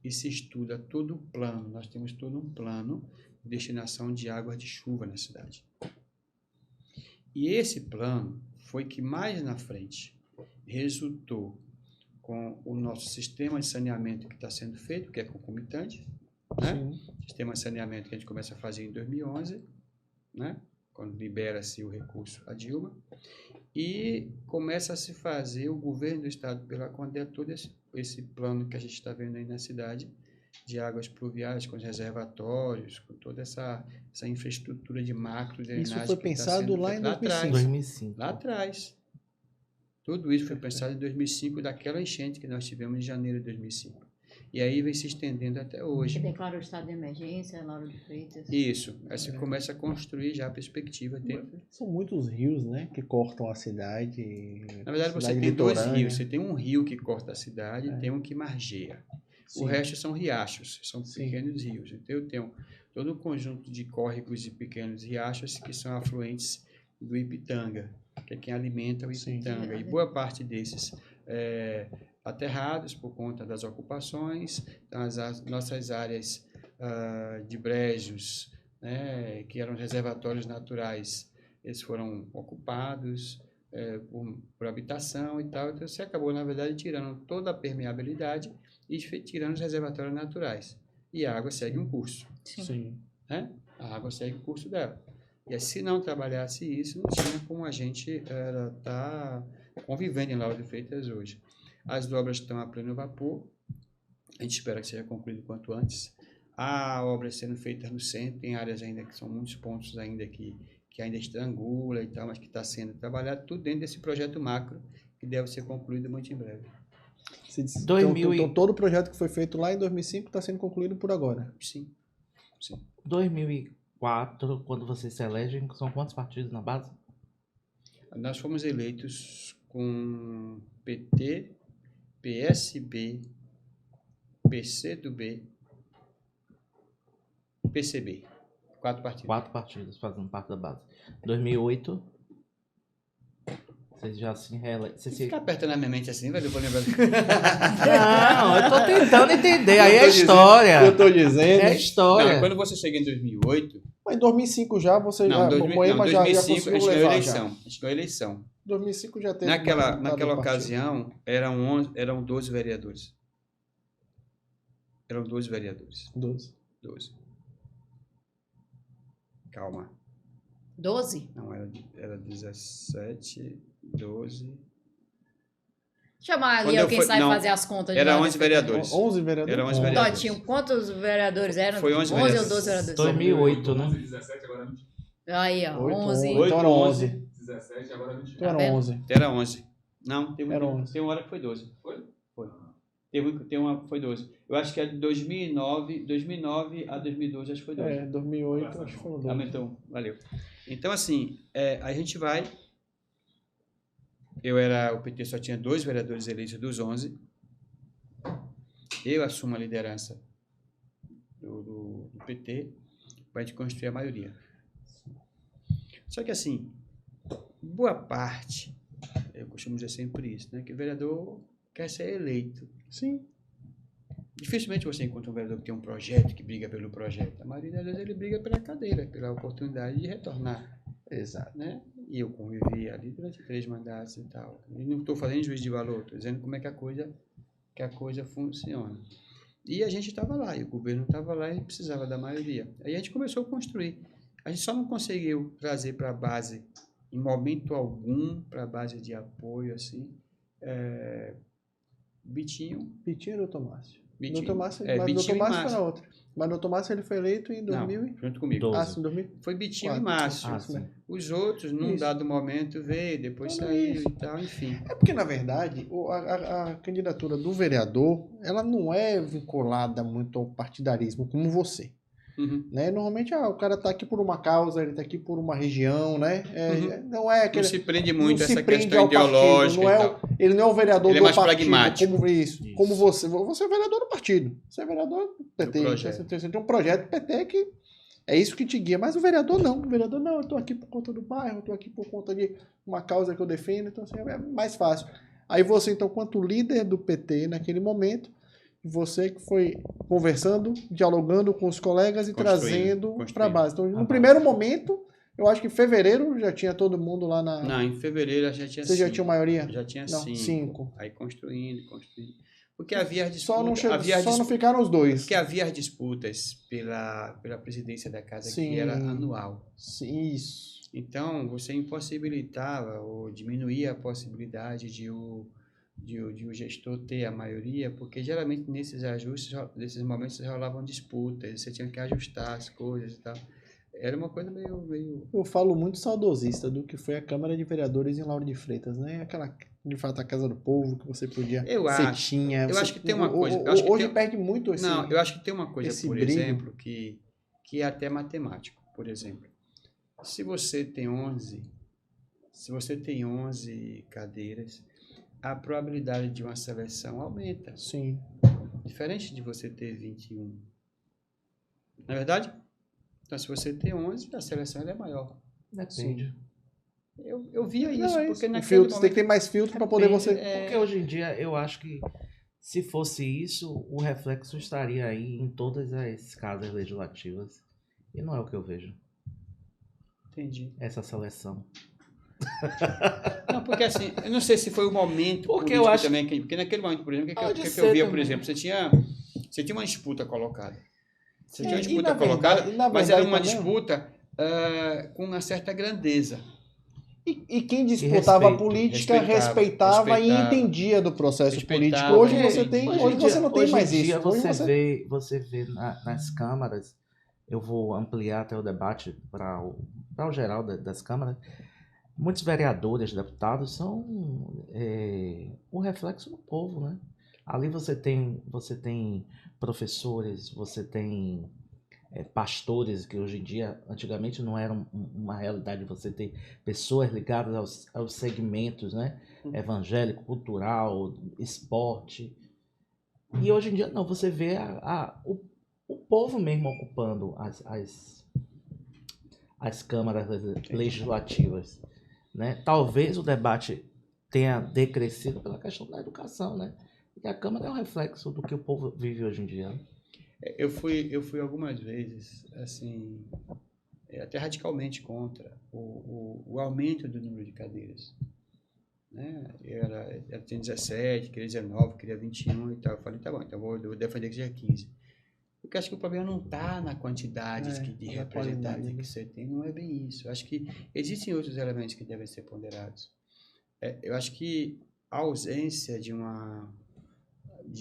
e se estuda todo o plano. Nós temos todo um plano de destinação de águas de chuva na cidade. E esse plano foi que mais na frente resultou com o nosso sistema de saneamento que está sendo feito, que é concomitante, né? Sim. Sistema de saneamento que a gente começa a fazer em 2011, né? Quando libera-se o recurso a Dilma, e começa a se fazer, o governo do estado, pela Conde, todo esse plano que a gente está vendo aí na cidade, de águas pluviais, com os reservatórios, com toda essa infraestrutura de macro drenagem. Isso foi pensado lá em 2005. 2005. Lá atrás. Tudo isso foi pensado em 2005, daquela enchente que nós tivemos em janeiro de 2005. E aí vem se estendendo até hoje. Que declarou o estado de emergência, Lauro de Freitas. Isso. Aí você começa a construir já a perspectiva dentro. São muitos rios, né, que cortam a cidade. Na verdade, você cidade tem dois litorânea. rios. Você tem um rio que corta a cidade e tem um que margeia. Sim. O resto são riachos, são Sim. pequenos rios. Então, eu tenho todo um conjunto de córregos e pequenos riachos que são afluentes do Ipitanga, que é quem alimenta o Sim. Ipitanga. E boa parte desses aterrados por conta das ocupações, as nossas áreas de brejos, né, que eram reservatórios naturais, eles foram ocupados por habitação e tal. Então, você acabou, na verdade, tirando toda a permeabilidade e tirando os reservatórios naturais. E a água segue um curso. Sim. Né? A água segue o curso dela. E se não trabalhasse isso, não tinha como a gente estar convivendo em Lauro de Freitas hoje. As obras estão a pleno vapor, a gente espera que seja concluído quanto antes. Há obras sendo feitas no centro, tem áreas ainda que são muitos pontos ainda que ainda estrangula e tal, mas que está sendo trabalhado, tudo dentro desse projeto macro, que deve ser concluído muito em breve. Então, todo o projeto que foi feito lá em 2005 está sendo concluído por agora. Sim. 2004, quando vocês se elegem, são quantos partidos na base? Nós fomos eleitos com PT, PSB, PCdoB, PCB. 4 partidos. 4 partidos fazendo parte da base. 2008, vocês já se reelegem. Se ficar apertando a minha mente assim, vai depois lembrar. Não, eu tô tentando entender. Aí é história. Eu tô dizendo. É história. Não, quando você chega em 2008, Mas em 2005 já você Não, Moema já 2005 a conseguiu gente ganhou levar eleição. já. A gente ganhou eleição. 2005 já teve. Naquela ocasião, eram 12 vereadores. Eram 12 vereadores. 12. 12. Calma. 12? Não, era 17, 12. Chamar ali Quando eu alguém fui- sai não, fazer as contas. Era de 11 vereadores. 11 vereadores? Eram 11 Dó, vereadores. tinha quantos vereadores eram? Foi 11 ou vereadores. 12 vereadores? 2008, né? 17, agora 20. Aí, ó, 11. Então era 11. 17, agora 20. Então era vendo? 11. Era 11. Não, Era 11. tem uma hora que foi 12. Foi? Foi. Tem uma que foi 12. Eu acho que é de 2009 a 2012, acho que foi 12. 2008 acho que foi 12. Aumentou, valeu. Então, assim, a gente vai... O PT só tinha 2 vereadores eleitos dos 11. Eu assumo a liderança do PT para a gente construir a maioria. Só que, assim, boa parte, eu costumo dizer sempre isso, né? Que o vereador quer ser eleito. Sim. Dificilmente você encontra um vereador que tem um projeto, que briga pelo projeto. A maioria das vezes ele briga pela cadeira, pela oportunidade de retornar. Exato. Né? E eu convivi ali durante 3 mandatos e tal. E não estou fazendo juízo de valor, estou dizendo como é que a coisa funciona. E a gente estava lá, e o governo estava lá e precisava da maioria. Aí a gente começou a construir. A gente só não conseguiu trazer para a base, em momento algum, para a base de apoio, assim, Bitinho. Bitinho ou Tomásio? Bitinho. Doutor Márcio, É, mas Bitinho Doutor e Márcio foi Márcio. na outra. Mas Doutor Márcio ele foi eleito em 2000 Não, junto comigo. 12. Ah, sim, 2000. Foi Bitinho e 4. Márcio. Ah, sim. Os outros, num Isso. dado momento, veio, depois Olha saiu isso. e tal, enfim. É porque, na verdade, a candidatura do vereador, ela não é vinculada muito ao partidarismo, como você. Uhum. Né? Normalmente, o cara tá aqui por uma causa, ele tá aqui por uma região, né? Não é Não aquele... se prende muito não essa se prende questão ao partido, ideológica não e é tal. ele não é o vereador Ele é do mais partido, pragmático. como isso, Isso. como você. Você é vereador do partido, você é vereador do PT, projeto. você tem um projeto do PT que é isso que te guia, mas o vereador não, eu tô aqui por conta do bairro, eu tô aqui por conta de uma causa que eu defendo, então assim, é mais fácil. Aí você, então, quanto líder do PT naquele momento, você que foi conversando, dialogando com os colegas e trazendo para a base. Então, no primeiro momento, eu acho que em fevereiro já tinha todo mundo lá na... Não, em fevereiro já tinha Você já 5. tinha maioria? Já tinha Não, 5. 5. Aí construindo. Porque havia as Só não, disputas. não ficaram os dois. Porque havia as disputas pela presidência da casa, Sim. que era anual. Sim, isso. Então, você impossibilitava ou diminuía a possibilidade de o gestor ter a maioria, porque geralmente nesses ajustes, nesses momentos rolavam disputas, você tinha que ajustar as coisas e tal. Era uma coisa meio... Eu falo muito saudosista do que foi a Câmara de Vereadores em Lauro de Freitas, né? Aquela, de fato, a Casa do Povo, que você podia... Eu acho que tem uma coisa... Hoje perde muito esse... Não, eu acho que tem uma coisa, esse por brilho. exemplo, que é até matemático, por exemplo. Se você tem 11 cadeiras, a probabilidade de uma seleção aumenta. Sim. Diferente de você ter 21. Na verdade? Então, se você tem 11, a seleção ela é maior. Depende. Eu via isso, Não, é porque isso. naquele Filtro, momento... tem que ter mais filtro para poder você... Porque hoje em dia eu acho que se fosse isso, o reflexo estaria aí em todas as casas legislativas. E não é o que eu vejo. Entendi. Essa seleção. Não, porque assim, eu não sei se foi o momento Porque político eu acho- também, porque naquele momento, por exemplo, o que Pode eu ser via, por também. exemplo, você tinha uma disputa colocada. Você tinha uma E, disputa na colocada, verdade- na mas era verdade uma também- disputa com uma certa grandeza. E quem disputava a respeito, política respeitava e respeitava. entendia do processo Respeitava, político. Hoje é, você tem, hoje hoje em você não tem hoje mais em dia isso. Hoje você vê nas câmaras, eu vou ampliar até o debate para o geral das câmaras, muitos vereadores, deputados são o reflexo do povo, né? Ali você tem professores, você tem pastores, que hoje em dia, antigamente não era uma realidade você ter pessoas ligadas aos segmentos, né? Evangélico, cultural, esporte. E hoje em dia não, você vê o povo mesmo ocupando as câmaras legislativas, né? Talvez o debate tenha decrescido pela questão da educação, né? E a Câmara é um reflexo do que o povo vive hoje em dia. Eu fui algumas vezes, assim, até radicalmente contra o aumento do número de cadeiras. Né? Tinha 17, queria 19, queria 21 e tal. Eu falei, tá bom, então eu vou defender que seja 15. Porque acho que o problema não está na quantidade de representantes que você tem, não é bem isso. Eu acho que existem outros elementos que devem ser ponderados. Eu acho que a ausência de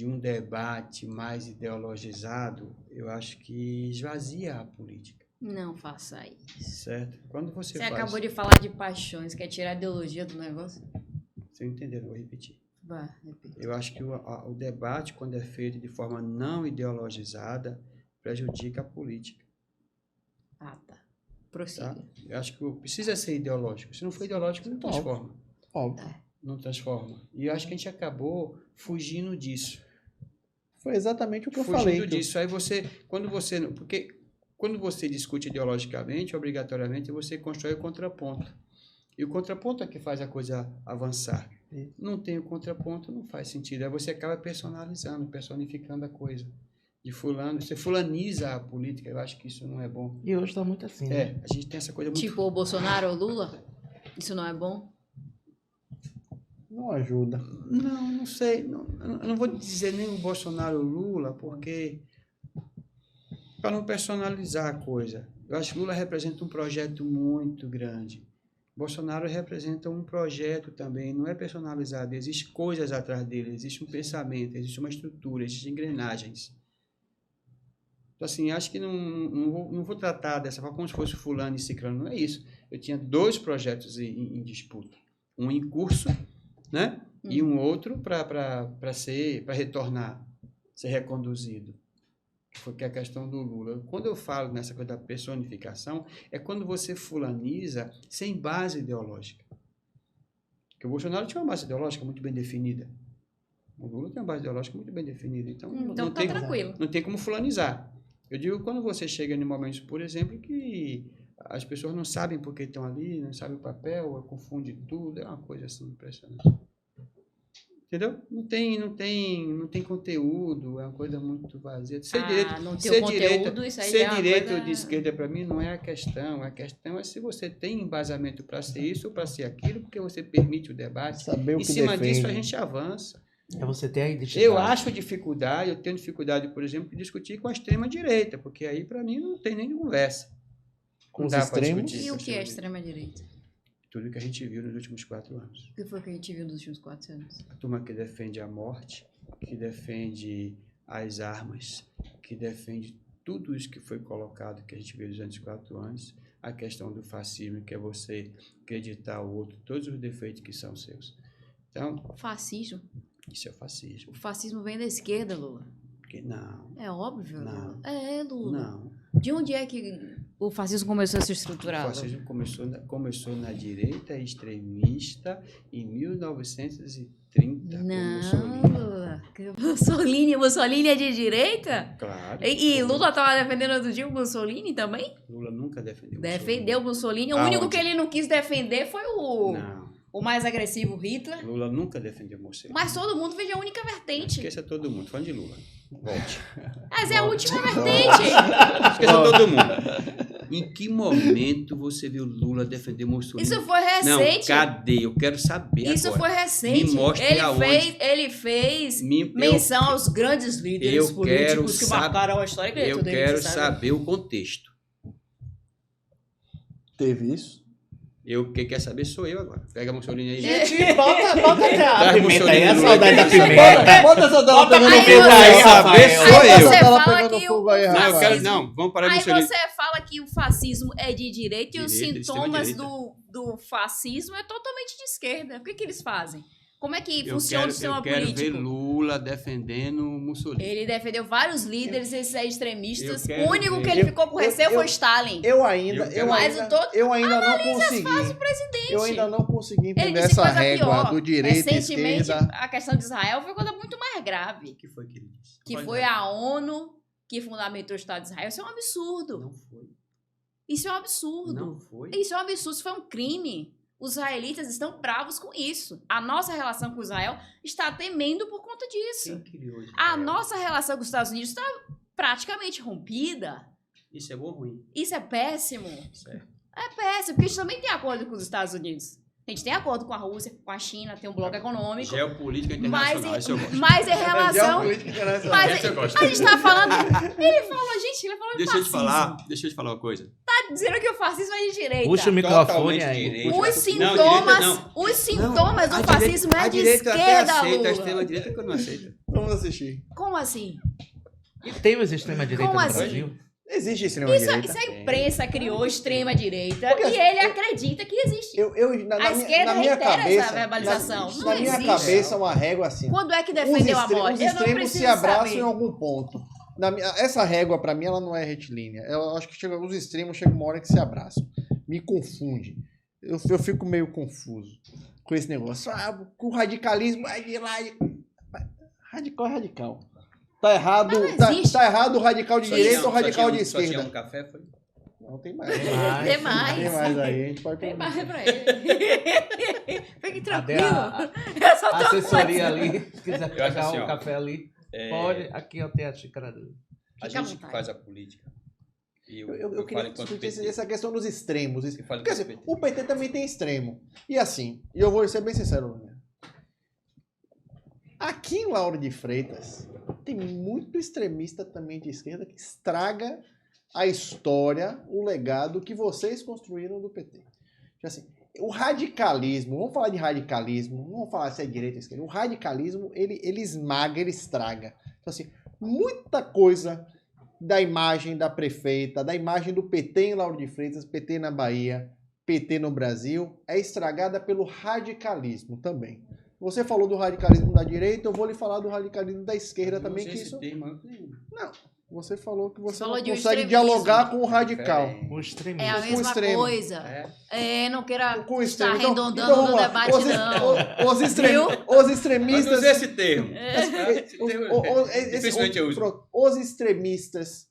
um debate mais ideologizado, eu acho que esvazia a política. Não faça isso. Certo? Quando você acabou de falar de paixões, quer tirar a ideologia do negócio? Vocês entenderam, vou repetir. Vá, repita. Eu acho que o debate, quando é feito de forma não ideologizada, prejudica a política. Ah, tá. Prossiga. Tá? Eu acho que precisa ser ideológico. Se não for ideológico, não transforma. Óbvio. Não transforma. E eu acho que a gente acabou fugindo disso. Foi exatamente o que eu Fugindo falei. disso. Aí porque quando você discute ideologicamente, obrigatoriamente, você constrói o contraponto. E o contraponto é que faz a coisa avançar. Não tem o contraponto, não faz sentido. Aí você acaba personalizando, personificando a coisa. De fulano, você fulaniza a política, eu acho que isso não é bom. E hoje está muito assim, né? A gente tem essa coisa muito... Tipo o Bolsonaro ou Lula? Isso não é bom? Não ajuda. Não sei. Eu não vou dizer nem o Bolsonaro ou Lula, porque... Para não personalizar a coisa. Eu acho que Lula representa um projeto muito grande. Bolsonaro representa um projeto também, não é personalizado. Existem coisas atrás dele, existe um pensamento, existe uma estrutura, existem engrenagens. Então, assim, acho que não vou tratar dessa forma como se fosse fulano e ciclano, não é isso. Eu tinha 2 projetos em disputa. Um em curso, né? E um outro para retornar, ser reconduzido. Que é a questão do Lula. Quando eu falo nessa coisa da personificação, é quando você fulaniza sem base ideológica. Porque o Bolsonaro tinha uma base ideológica muito bem definida. O Lula tem uma base ideológica muito bem definida. Então não tá tem, tranquilo. Não tem como fulanizar. Eu digo quando você chega em momentos, por exemplo, que as pessoas não sabem por que estão ali, não sabem o papel, confundem tudo, é uma coisa assim impressionante. Entendeu? Não tem conteúdo, é uma coisa muito vazia. Ser direito ou de esquerda, para mim, não é a questão. A questão é se você tem embasamento para ser isso ou para ser aquilo, porque você permite o debate. Saber o em que cima defende. disso, a gente avança. É você ter a identidade. Eu tenho dificuldade, por exemplo, de discutir com a extrema-direita, porque aí, para mim, não tem nem conversa. Com os extremos? E o que é extrema-direita? Tudo que a gente viu nos últimos 4 anos. O que foi que a gente viu nos últimos 4 anos? A turma que defende a morte, que defende as armas, que defende tudo isso que foi colocado, que a gente viu nos últimos 4 anos, a questão do fascismo, que é você acreditar o outro, todos os defeitos que são seus. Então, fascismo? Isso é fascismo. O fascismo vem da esquerda, Lula. Porque não. É óbvio, Não. Lula. É, Lula. Não. De onde é que o fascismo começou a se estruturar? O fascismo começou na direita extremista em 1930. Mussolini é de direita? Claro. E Lula estava defendendo outro dia o Mussolini também? Lula nunca defendeu Defendeu o Mussolini. O único que ele não quis defender foi o mais agressivo Hitler. Lula nunca defendeu Mussolini. Mas todo mundo veio a única vertente. Esqueça todo mundo. Falando de Lula. Volte. Mas é a última vertente. Esqueça todo mundo. Em que momento você viu Lula defender Mussolini? Isso foi recente. Não, cadê? Eu quero saber Isso agora. foi recente. Me mostre aonde. Ele fez menção aos grandes líderes políticos que marcaram a história. Eu quero saber o contexto. Teve isso? Quem quer saber sou eu agora. Pega a Mussolini aí. Gente, bota a pimenta aí, a Lula. saudade da pimenta. Bota essa dela pegando aí fogo você- aí, saber Rafael. sou eu. Você Ela fala pegando que fogo aí, o Não, eu Rafael. quero, não, vamos parar de Aí Mussolini. você fala que o fascismo é de direita e os Direita, sintomas extrema-direita. do fascismo é totalmente de esquerda. O que eles fazem? Como é que funciona o sistema Eu quero ver político? Lula defendendo Mussolini. Ele defendeu vários líderes extremistas. Eu quero O único que ver. ele ficou com receio foi Stalin. Eu ainda não consegui. Eu ainda não consegui Ele entender disse essa coisa régua pior. do direita e Recentemente, esquerda. a questão de Israel foi coisa muito mais grave. O que foi que ele disse? Que Pode foi dizer. a ONU que fundamentou o Estado de Israel. Isso é um absurdo. Não foi. Isso é um absurdo. Não foi. Isso é um absurdo, isso foi um crime. Os israelitas estão bravos com isso. A nossa relação com Israel está temendo por conta disso. Quem criou Israel? A nossa relação com os Estados Unidos está praticamente rompida. Isso é bom ou ruim? Isso é péssimo. Certo. É péssimo, porque a gente também tem acordo com os Estados Unidos. A gente tem acordo com a Rússia, com a China, tem um bloco econômico. Geopolítica Mas, internacional, isso eu gosto. mas em relação... Geopolítica internacional. Mas Essa eu gosto. a gente tá falando... Ele falou Deixa eu fascismo. te falar uma coisa. Tá dizendo que o fascismo é de direita. Puxa o microfone Totalmente aí. direita. Os Não, sintomas, direita não. os sintomas do fascismo é a de direita até esquerda, aceita, a Lula. extrema-direita que eu não aceito. Vamos assistir. Como assim? E temos extrema-direita Como no assim? Brasil? Existe extrema-direita. Isso a imprensa criou extrema-direita Porque e ele acredita que existe. Na A esquerda minha reitera cabeça, essa verbalização. Não Na minha existe. cabeça, uma régua assim. Quando é que defendeu a morte? Os Eu não extremos preciso se abraçam saber. em algum ponto. Essa régua, pra mim, ela não é retilínea. Eu acho que os extremos chegam uma hora que se abraçam. Me confunde. Eu fico meio confuso com esse negócio. Com o radicalismo, é de lá. Radical é radical. Tá errado, Mas não existe. tá errado o radical de direita ou o Só radical de Só tinha esquerda. um café, foi? Não, tem mais. Tem mais. Tem mais aí. A gente pode Tem perguntar. mais pra ele. Fique Cadê tranquilo. a Eu só tô assessoria ali? Se quiser Eu acho pegar assim, um ó, café ali, pode. Aqui eu tenho a xícara dele. A Fica à gente que vontade. faz a política. E Eu falo queria enquanto discutir PT. essa questão dos extremos. Eu falo Porque assim, enquanto PT. o PT também tem extremo. E assim, e eu vou ser bem sincero, Lulinha. Aqui em Lauro de Freitas, tem muito extremista também de esquerda que estraga a história, o legado que vocês construíram do PT. Então, assim, o radicalismo, vamos falar de radicalismo, não vamos falar se é direita ou esquerda. O radicalismo, ele esmaga, ele estraga. Então, assim, muita coisa da imagem da prefeita, da imagem do PT em Lauro de Freitas, PT na Bahia, PT no Brasil, é estragada pelo radicalismo também. Você falou do radicalismo da direita, eu vou lhe falar do radicalismo da esquerda também, que isso... Não, você falou que você Falou não de um consegue extremismo. dialogar com o radical. O É a extremismo. Com mesma extremo. coisa. Não queira Com o estar extremo. arredondando vamos no lá. debate, não. Os Mas extremistas... usei esse termo. Dificilmente eu uso. Os extremistas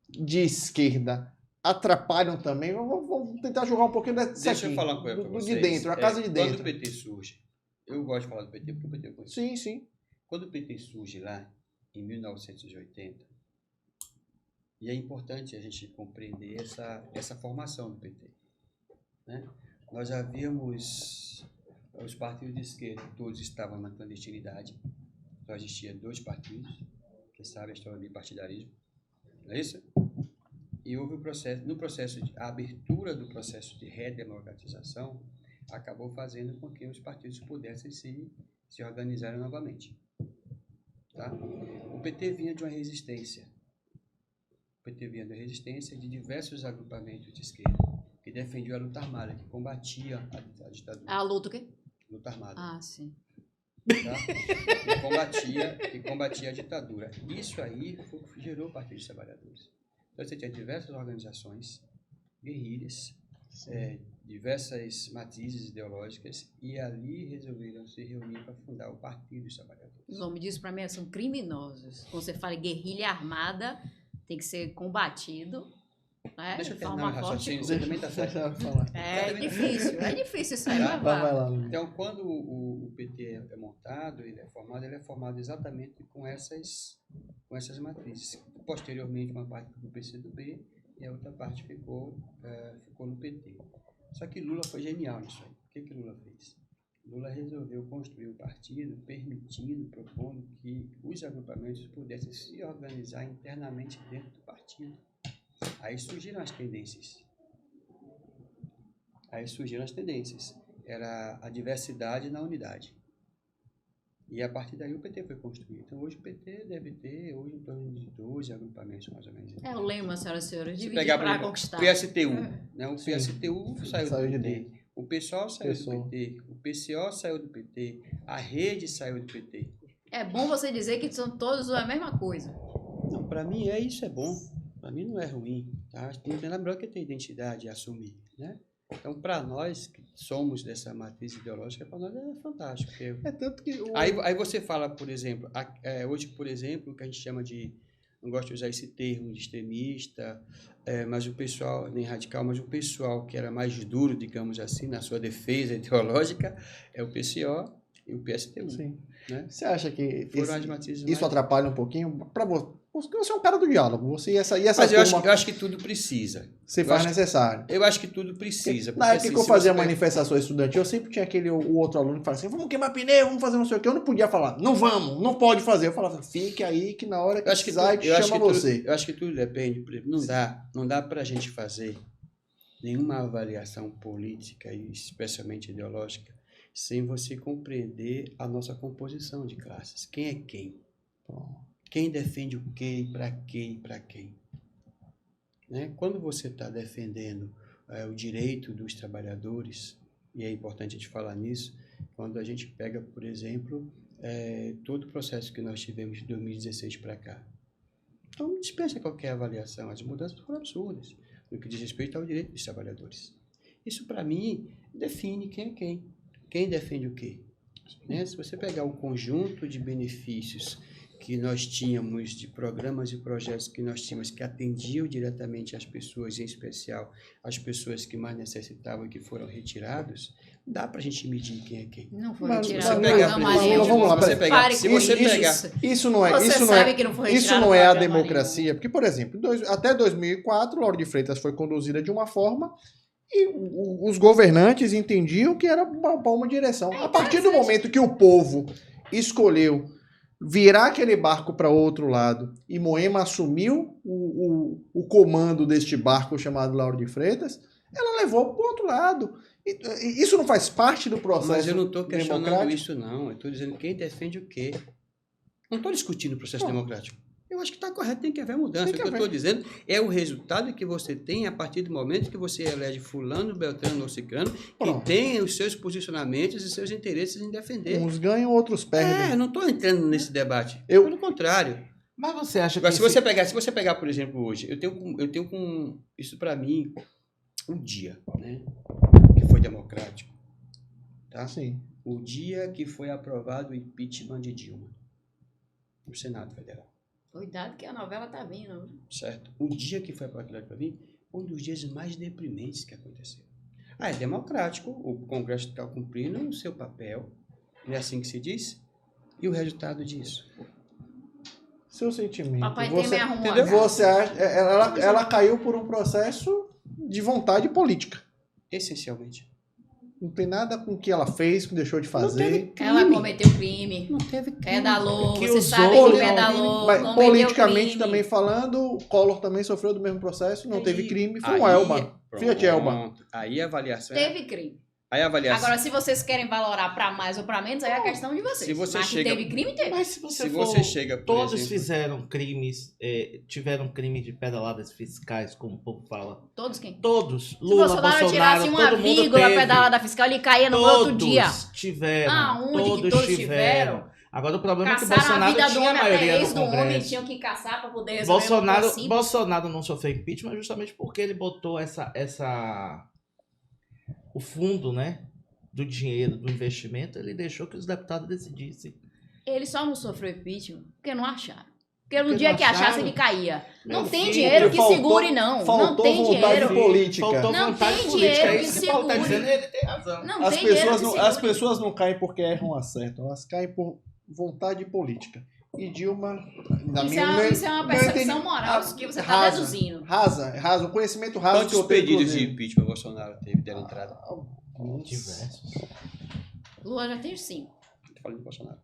de esquerda atrapalham também. Vamos tentar jogar um pouquinho dessa Deixa eu falar uma coisa pra vocês. de dentro, a casa de dentro. Quando o PT surge, eu gosto de falar do PT porque o PT eu conheço. Sim, sim. Quando o PT surge lá, em 1980, e é importante a gente compreender essa formação do PT. Né? Nós havíamos, os partidos de esquerda, todos estavam na clandestinidade, só existia 2 partidos, que sabe a história do bipartidarismo, não é isso? E houve a abertura do processo de redemocratização acabou fazendo com que os partidos pudessem se organizar novamente. Tá? O PT vinha de uma resistência. O PT vinha da resistência de diversos agrupamentos de esquerda que defendiam a luta armada, que combatia a ditadura. A luta o quê? Luta armada. Ah, sim. Tá? Que combatia a ditadura. Isso aí gerou o Partido dos Trabalhadores. Então você tinha diversas organizações, guerrilhas, diversas matizes ideológicas, e ali resolveram se reunir para fundar o Partido dos Trabalhadores. Os homens disso pra mim são criminosos. Quando você fala em guerrilha armada, tem que ser combatido. Né? Deixa eu de terminar forma o forte. raciocínio, você também está certo. É difícil isso aí, mas Vai vai. lá, Lulinha. Então, quando o PT é montado, ele é formado exatamente com essas matrizes. Posteriormente, uma parte ficou no PCdoB e a outra parte ficou no PT. Só que Lula foi genial nisso aí. O que Lula fez? Lula resolveu construir um partido propondo que os agrupamentos pudessem se organizar internamente dentro do partido. Aí surgiram as tendências. Era a diversidade na unidade. E a partir daí o PT foi construído. Então hoje o PT deve ter em torno de 12 agrupamentos, mais ou menos. É o lema, senhoras e senhores, Se dividir pegar, por para exemplo, conquistar. o PSTU, né? O Sim. PSTU saiu Saiu do de PT. dentro. O PSOL saiu PSOL. do PT. O PCO saiu do PT. A Rede saiu do PT. É bom você dizer que são todos a mesma coisa. Não, para mim isso é bom. Para mim não é ruim. Tá? Tem que lembrar que tem identidade e assumir, né? Então, para nós que somos dessa matriz ideológica, para nós é fantástico. Porque... É tanto que... Aí você fala, por exemplo, hoje, por exemplo, o que a gente chama de, não gosto de usar esse termo de extremista, mas o pessoal, nem radical, mas o pessoal que era mais duro, digamos assim, na sua defesa ideológica, é o PCO e o PSTU. Sim. Né? Você acha que Foram as matrizes isso mais... atrapalha um pouquinho para você? Porque você é um cara do diálogo. Você e essa Mas eu turma, acho que tudo precisa. você faz necessário. Eu acho que tudo precisa. Na época que eu fazia manifestação estudantil, eu sempre tinha o outro aluno que falava assim, vamos queimar pneu, vamos fazer não sei o que. Eu não podia falar, não vamos, não pode fazer. Eu falava, fique aí que na hora que precisar, a gente chama você. Eu acho que tudo depende. Por exemplo, não dá pra gente fazer nenhuma avaliação política, e especialmente ideológica, sem você compreender a nossa composição de classes. Quem é quem? Quem defende o quê, para quê e para quem? Né? Quando você está defendendo o direito dos trabalhadores, e é importante a gente falar nisso, quando a gente pega, por exemplo, todo o processo que nós tivemos de 2016 para cá. Então, não dispensa qualquer avaliação. As mudanças foram absurdas no que diz respeito ao direito dos trabalhadores. Isso, para mim, define quem é quem. Quem defende o quê? Né? Se você pegar o conjunto de benefícios que nós tínhamos, de programas e projetos que nós tínhamos que atendiam diretamente às pessoas, em especial as pessoas que mais necessitavam e que foram retirados, dá para a gente medir quem é quem. Não foram Mas, retirados. vamos lá, isso não é, Você sabe que não foi isso retirado não é a programa democracia, nenhum. porque, por exemplo, até 2004, Lauro de Freitas foi conduzida de uma forma e os governantes entendiam que era uma direção. A partir do momento que o povo escolheu virar aquele barco para outro lado e Moema assumiu o comando deste barco chamado Lauro de Freitas, ela levou para o outro lado. Isso não faz parte do processo Mas eu não estou questionando democrático? isso, não. Eu estou dizendo quem defende o quê. Não estou discutindo o processo democrático. Eu acho que está correto, tem que haver mudança. O que eu estou dizendo é o resultado que você tem a partir do momento que você elege fulano, beltrano ou ciclano, que tem os seus posicionamentos e seus interesses em defender. Uns ganham, outros perdem. Não estou entrando nesse debate. Pelo contrário. Mas você acha que... Agora, se você pegar, por exemplo, hoje, eu tenho com isso para mim um dia, né, que foi democrático. Tá? Sim. O dia que foi aprovado o impeachment de Dilma no Senado Federal. Cuidado que a novela tá vindo. Certo? O dia que foi aprovado para mim foi um dos dias mais deprimentes que aconteceu. É democrático, o Congresso está cumprindo o seu papel, não é assim que se diz? E o resultado disso? Seu sentimento. Papai Temer arrumou entendeu? Você acha, ela caiu por um processo de vontade política. Essencialmente. Não tem nada com o que ela fez, que deixou de fazer. Ela cometeu crime. Não teve crime. Pedalou, Que você usou, sabe que pedalou. Mas cometeu politicamente crime. também falando, Collor também sofreu do mesmo processo, não teve crime, foi um aí, Elba. Fiat Elba. Aí a avaliação... Teve crime. Aí a avaliação... Agora, se vocês querem valorar pra mais ou pra menos, aí é a questão de vocês. Se você Mas chega- que teve crime, teve. Mas se você Se for, você chega, por todos exemplo- fizeram crimes, tiveram crime de pedaladas fiscais, como o povo fala. Todos quem? Todos. Se Lula, Bolsonaro tirasse uma todo mundo vírgula teve. pedalada fiscal, ele caía no outro dia. Tiveram. Aonde que todos todos tiveram. tiveram? Agora o problema é que Caçaram a Bolsonaro vida do tinha a homem, até maioria ex no do homem Congresso. tinham que caçar pra poder resolver o Bolsonaro não sofreu impeachment justamente porque ele botou o fundo, né, do dinheiro, do investimento, ele deixou que os deputados decidissem. Ele só não sofreu impeachment porque não acharam. Porque no Porque dia não que achasse, acharam? ele caía. Não Meu tem filho, dinheiro que faltou- segure, não. Não faltou tem vontade dinheiro. política. Faltou Não vontade tem política. dinheiro É que isso que o Paulo está segure. dizendo, ele tem razão. Não As tem dinheiro pessoas, que não, segure. as pessoas não caem porque erram acertam, elas caem por vontade política. E Dilma, na Isso, minha isso é uma percepção moral que você está deduzindo. Rasa, o conhecimento raso que Quantos eu tenho, pedidos de inclusive. impeachment Bolsonaro teve dela entrada? Diversos. Lula já tem 5. Tô falando de Bolsonaro.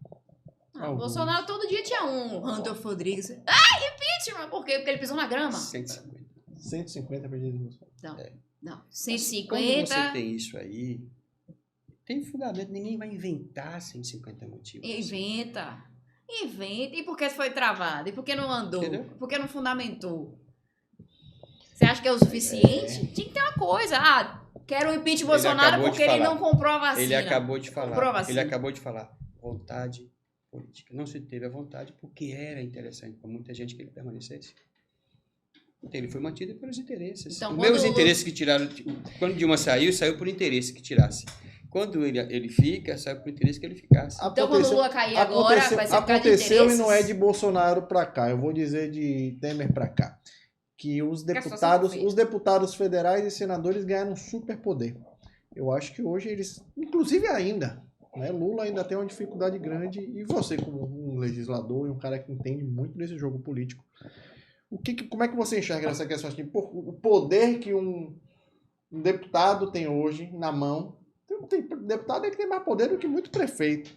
Alguns. Bolsonaro todo dia tinha um. Randolph Rodrigues. Impeachment! Por quê? Porque ele pisou na grama. 150. 150 pedidos. Não. Quando 150. você tem isso aí, tem fundamento. Ninguém vai inventar 150 motivos. Inventa. E por que foi travado? E por que não andou? Entendeu? Por que não fundamentou? Você acha que é o suficiente? Tinha que ter uma coisa. Quero o impeachment Bolsonaro acabou de porque ele falar. não comprou a vacina. Ele acabou de falar. Comprou a vacina. Ele acabou de falar. Vontade política. Não se teve a vontade porque era interessante para muita gente que ele permanecesse. Então ele foi mantido pelos interesses. Então, Os quando meus o- interesses que tiraram. Quando Dilma saiu por interesse que tirasse. Quando ele fica, saiu por interesse que ele ficasse. Então, quando o Lula cair agora, vai ser por causa de aconteceu e interesses. não é de Bolsonaro pra cá. Eu vou dizer de Temer pra cá. Que os a situação foi. deputados federais e senadores ganharam um superpoder. Eu acho que hoje eles, inclusive ainda, né? Lula ainda tem uma dificuldade grande, e você, como um legislador e um cara que entende muito desse jogo político, como é que você enxerga essa questão? Assim, o poder que um deputado tem hoje na mão. Deputado é que tem mais poder do que muito prefeito.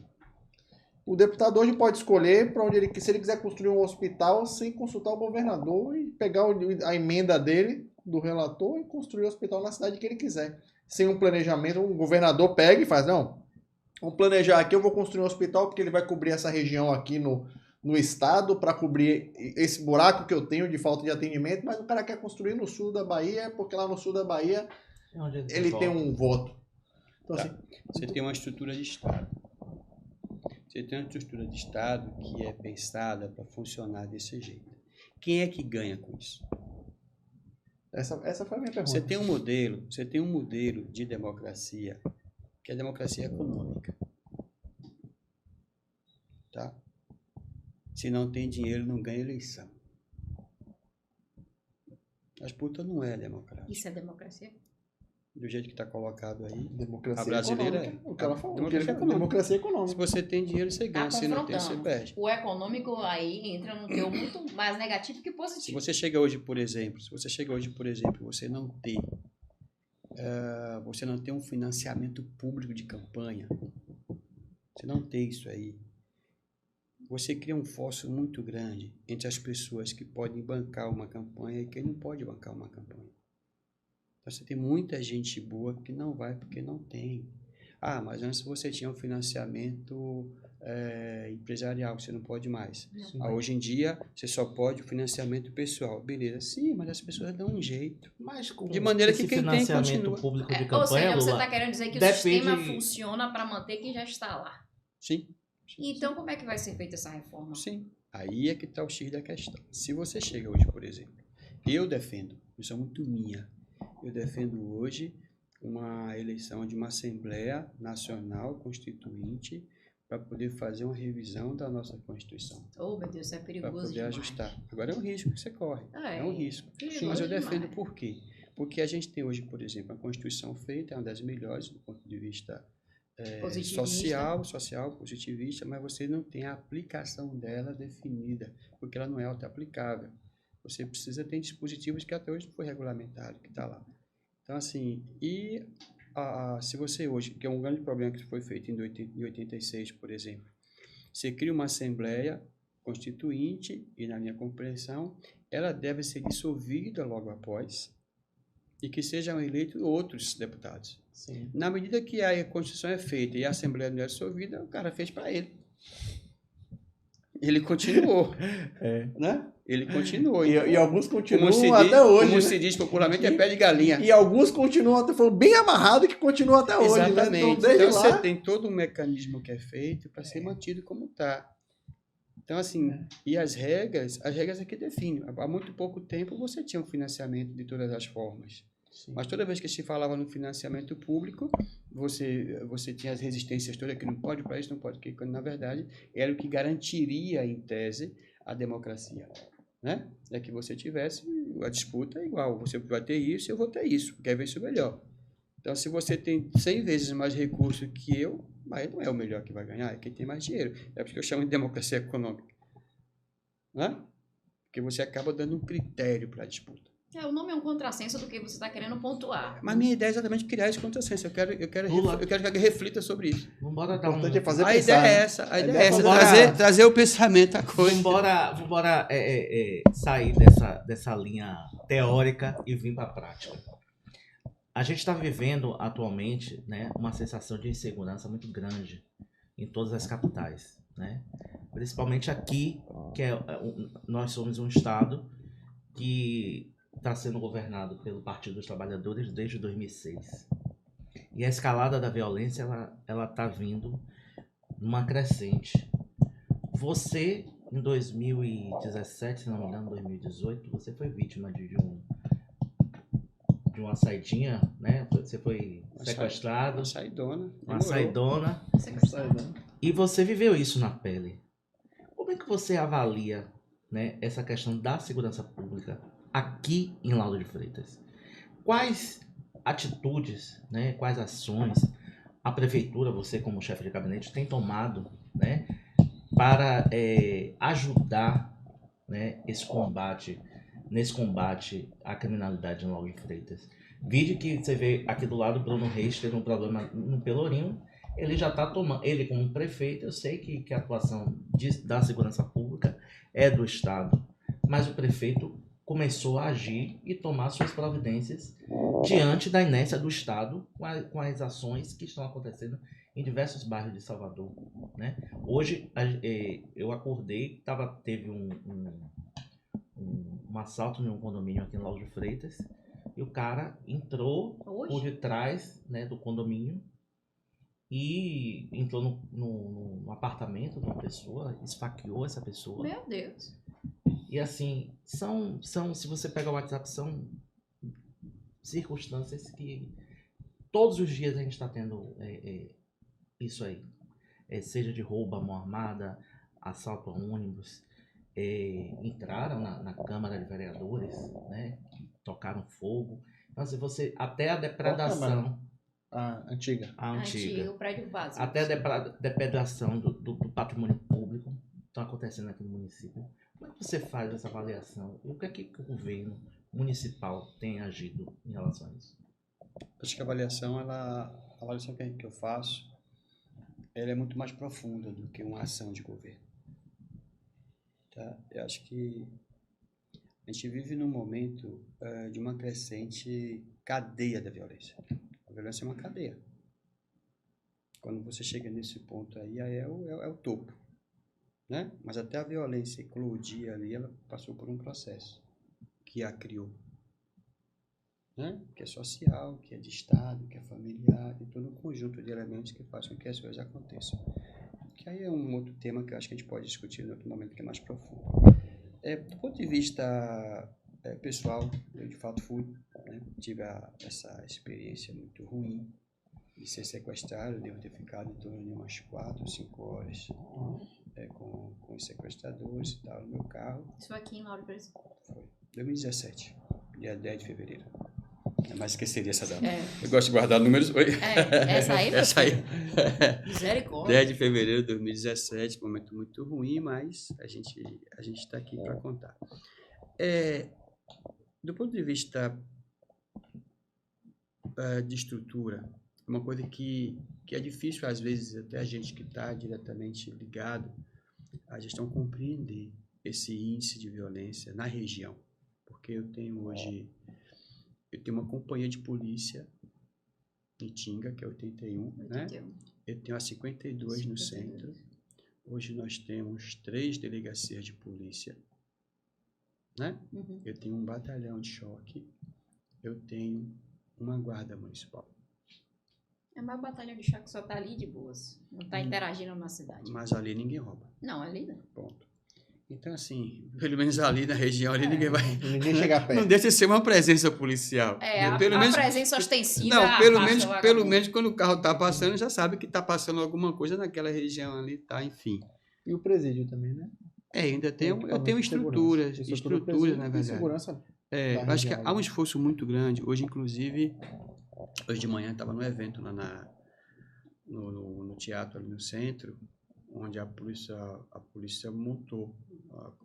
O deputado hoje pode escolher para onde se ele quiser construir um hospital sem consultar o governador e pegar a emenda dele, do relator, e construir o hospital na cidade que ele quiser. Sem um planejamento, um governador pega e faz, não, vamos planejar aqui, eu vou construir um hospital porque ele vai cobrir essa região aqui no estado, para cobrir esse buraco que eu tenho de falta de atendimento, mas o cara quer construir no sul da Bahia, porque lá no sul da Bahia ele tem um voto. Então, Tá. assim, Você tem uma estrutura de Estado. Você tem uma estrutura de Estado que é pensada para funcionar desse jeito. Quem é que ganha com isso? essa foi a minha pergunta. Você tem um modelo de democracia que é a democracia econômica. Tá? Se não tem dinheiro, não ganha eleição. A disputa não é democrática. Isso é democracia? Do jeito que está colocado aí. Democracia A brasileira econômica. é. O que ela falou. Democracia econômica. Democracia Se econômica. você tem dinheiro, você ganha. Se não tem, você perde. O econômico aí entra num teu muito mais negativo que Se positivo. você chega hoje, por exemplo, você não tem um financiamento público de campanha, você não tem isso aí, você cria um fósforo muito grande entre as pessoas que podem bancar uma campanha e quem não pode bancar uma campanha. Então, você tem muita gente boa que não vai porque não tem. Ah, mas antes você tinha um financiamento empresarial, você não pode mais. Hoje em dia, você só pode o financiamento pessoal. Beleza, sim, mas as pessoas dão um jeito. Mas com De maneira que esse quem tem financiamento continua. público de Ou campanha, seja, você Lula, está querendo dizer que o depende- sistema funciona para manter quem já está lá. Sim. Então, como é que vai ser feita essa reforma? Sim. Aí é que está o X da questão. Se você chega hoje, por exemplo, eu defendo, isso é muito minha, eu defendo hoje uma eleição de uma Assembleia Nacional Constituinte para poder fazer uma revisão da nossa Constituição. Oh, meu Deus, isso é Para perigoso poder demais. ajustar. Agora é um risco que você corre. É um risco. Perigoso Mas eu demais. defendo por quê? Porque a gente tem hoje, por exemplo, a Constituição feita, é uma das melhores do ponto de vista Positivista. social, positivista, mas você não tem a aplicação dela definida, porque ela não é auto-aplicável. Você precisa ter dispositivos que até hoje não foi regulamentado, que está lá. Então, assim, se você hoje, que é um grande problema que foi feito em 86, por exemplo, você cria uma Assembleia Constituinte e, na minha compreensão, ela deve ser dissolvida logo após e que sejam eleitos outros deputados. Sim. Na medida que a Constituição é feita e a Assembleia não é dissolvida, o cara fez para ele. Ele continuou. Né? Ele continuou. E alguns continuam como até hoje. Como né? se diz popularmente, é pé de galinha. E alguns continuam até, foram bem amarrados, que continuam até hoje. Né? Exatamente. Então, desde Então, lá, você tem todo um mecanismo que é feito para ser mantido como está. Então, assim, e as regras é que definem. Há muito pouco tempo você tinha um financiamento de todas as formas. Sim. Mas toda vez que se falava no financiamento público, você tinha as resistências todas que não pode para isso, não pode, que na verdade era o que garantiria, em tese, a democracia. Né? É que você tivesse a disputa igual, você vai ter isso, eu vou ter isso, quer ver isso melhor. Então, se você tem 100 vezes mais recursos que eu, mas não é o melhor que vai ganhar, é quem tem mais dinheiro. É porque eu chamo de democracia econômica. Né? Porque você acaba dando um critério para a disputa. O nome é um contrassenso do que você está querendo pontuar. Mas minha ideia é exatamente criar esse contrassenso. Eu quero que alguém reflita sobre isso. Vambora dar o importante é fazer A pensar. ideia é né? essa. A ideia ideia é é essa. fazer- Trazer o pensamento à coisa. Vambora sair dessa linha teórica e vir para a prática. A gente está vivendo atualmente, né, uma sensação de insegurança muito grande em todas as capitais, né? Principalmente aqui, que nós somos um estado que está sendo governado pelo Partido dos Trabalhadores desde 2006. E a escalada da violência ela está vindo numa crescente. Você, em 2017, se não me engano, 2018, você foi vítima de uma saidinha, né? Você foi sequestrado, Uma saidona. uma saidona, e você viveu isso na pele. Como é que você avalia, né, essa questão da segurança pública aqui em Lauro de Freitas? Quais atitudes, né, quais ações a prefeitura, você como chefe de gabinete, tem tomado, né, para ajudar, né, nesse combate à criminalidade em Lauro de Freitas? Vídeo que você vê aqui do lado, Bruno Reis teve um problema no Pelourinho, ele já está tomando, ele como prefeito, eu sei que a atuação da segurança pública é do Estado, mas o prefeito começou a agir e tomar suas providências diante da inércia do Estado com as ações que estão acontecendo em diversos bairros de Salvador, né? Hoje eu acordei, teve um assalto em um condomínio aqui em Lauro de Freitas e o cara entrou por detrás, né, do condomínio e entrou no apartamento de uma pessoa, esfaqueou essa pessoa. Meu Deus. E assim, se você pegar o WhatsApp, são circunstâncias que todos os dias a gente está tendo isso aí. Seja de roubo à mão armada, assalto a ônibus, entraram na Câmara de Vereadores, né? Tocaram fogo. Então, assim, até a depredação. A antiga. A antiga. O prédio básico. Até a depredação do patrimônio público estão acontecendo aqui no município. Como é que você faz essa avaliação? E o que é que o governo municipal tem agido em relação a isso? Acho que a avaliação que eu faço, ela é muito mais profunda do que uma ação de governo. Tá? Eu acho que a gente vive num momento de uma crescente cadeia da violência. A violência é uma cadeia. Quando você chega nesse ponto aí é o topo. Né? Mas até a violência eclodir ali, ela passou por um processo que a criou. Né? Que é social, que é de Estado, que é familiar, e todo um conjunto de elementos que fazem com que as coisas aconteçam. Que aí é um outro tema que eu acho que a gente pode discutir em outro momento que é mais profundo. Do ponto de vista pessoal, eu de fato tive essa experiência muito ruim de ser sequestrado. Eu devo ter ficado em torno de umas 4 ou 5 horas com os sequestradores e tal no meu carro. Isso aqui em Lauro Preso? Foi 2017, dia 10 de fevereiro. Mas esqueceria essa data. É. Eu gosto de guardar números. Essa aí, essa aí. Misericórdia. 10 de fevereiro de 2017, momento muito ruim, mas a gente está aqui para contar. Do ponto de vista de estrutura, uma coisa que é difícil, às vezes, até a gente que está diretamente ligado à gestão compreender esse índice de violência na região. Porque eu tenho hoje uma companhia de polícia em Tinga, que é 81, né? Eu tenho a 52 no centro. Hoje nós temos 3 delegacias de polícia, né? Uhum. Eu tenho um batalhão de choque, eu tenho uma guarda municipal. Mas o batalhão de choque só tá ali de boas, não tá interagindo na cidade. Mas ali ninguém rouba. Não, ali não. Ponto. Então, assim, pelo menos ali na região, ali ninguém vai... Ninguém chega perto. Não deixa de ser uma presença policial. Pelo menos, presença ostensiva... Não, pelo menos quando o carro está passando, já sabe que está passando alguma coisa naquela região ali, tá, enfim. E o presídio também, né? Eu tenho estruturas, na verdade. Segurança. Acho que há um esforço muito grande. Hoje, inclusive, hoje de manhã estava no evento lá no teatro ali no centro, onde a polícia montou,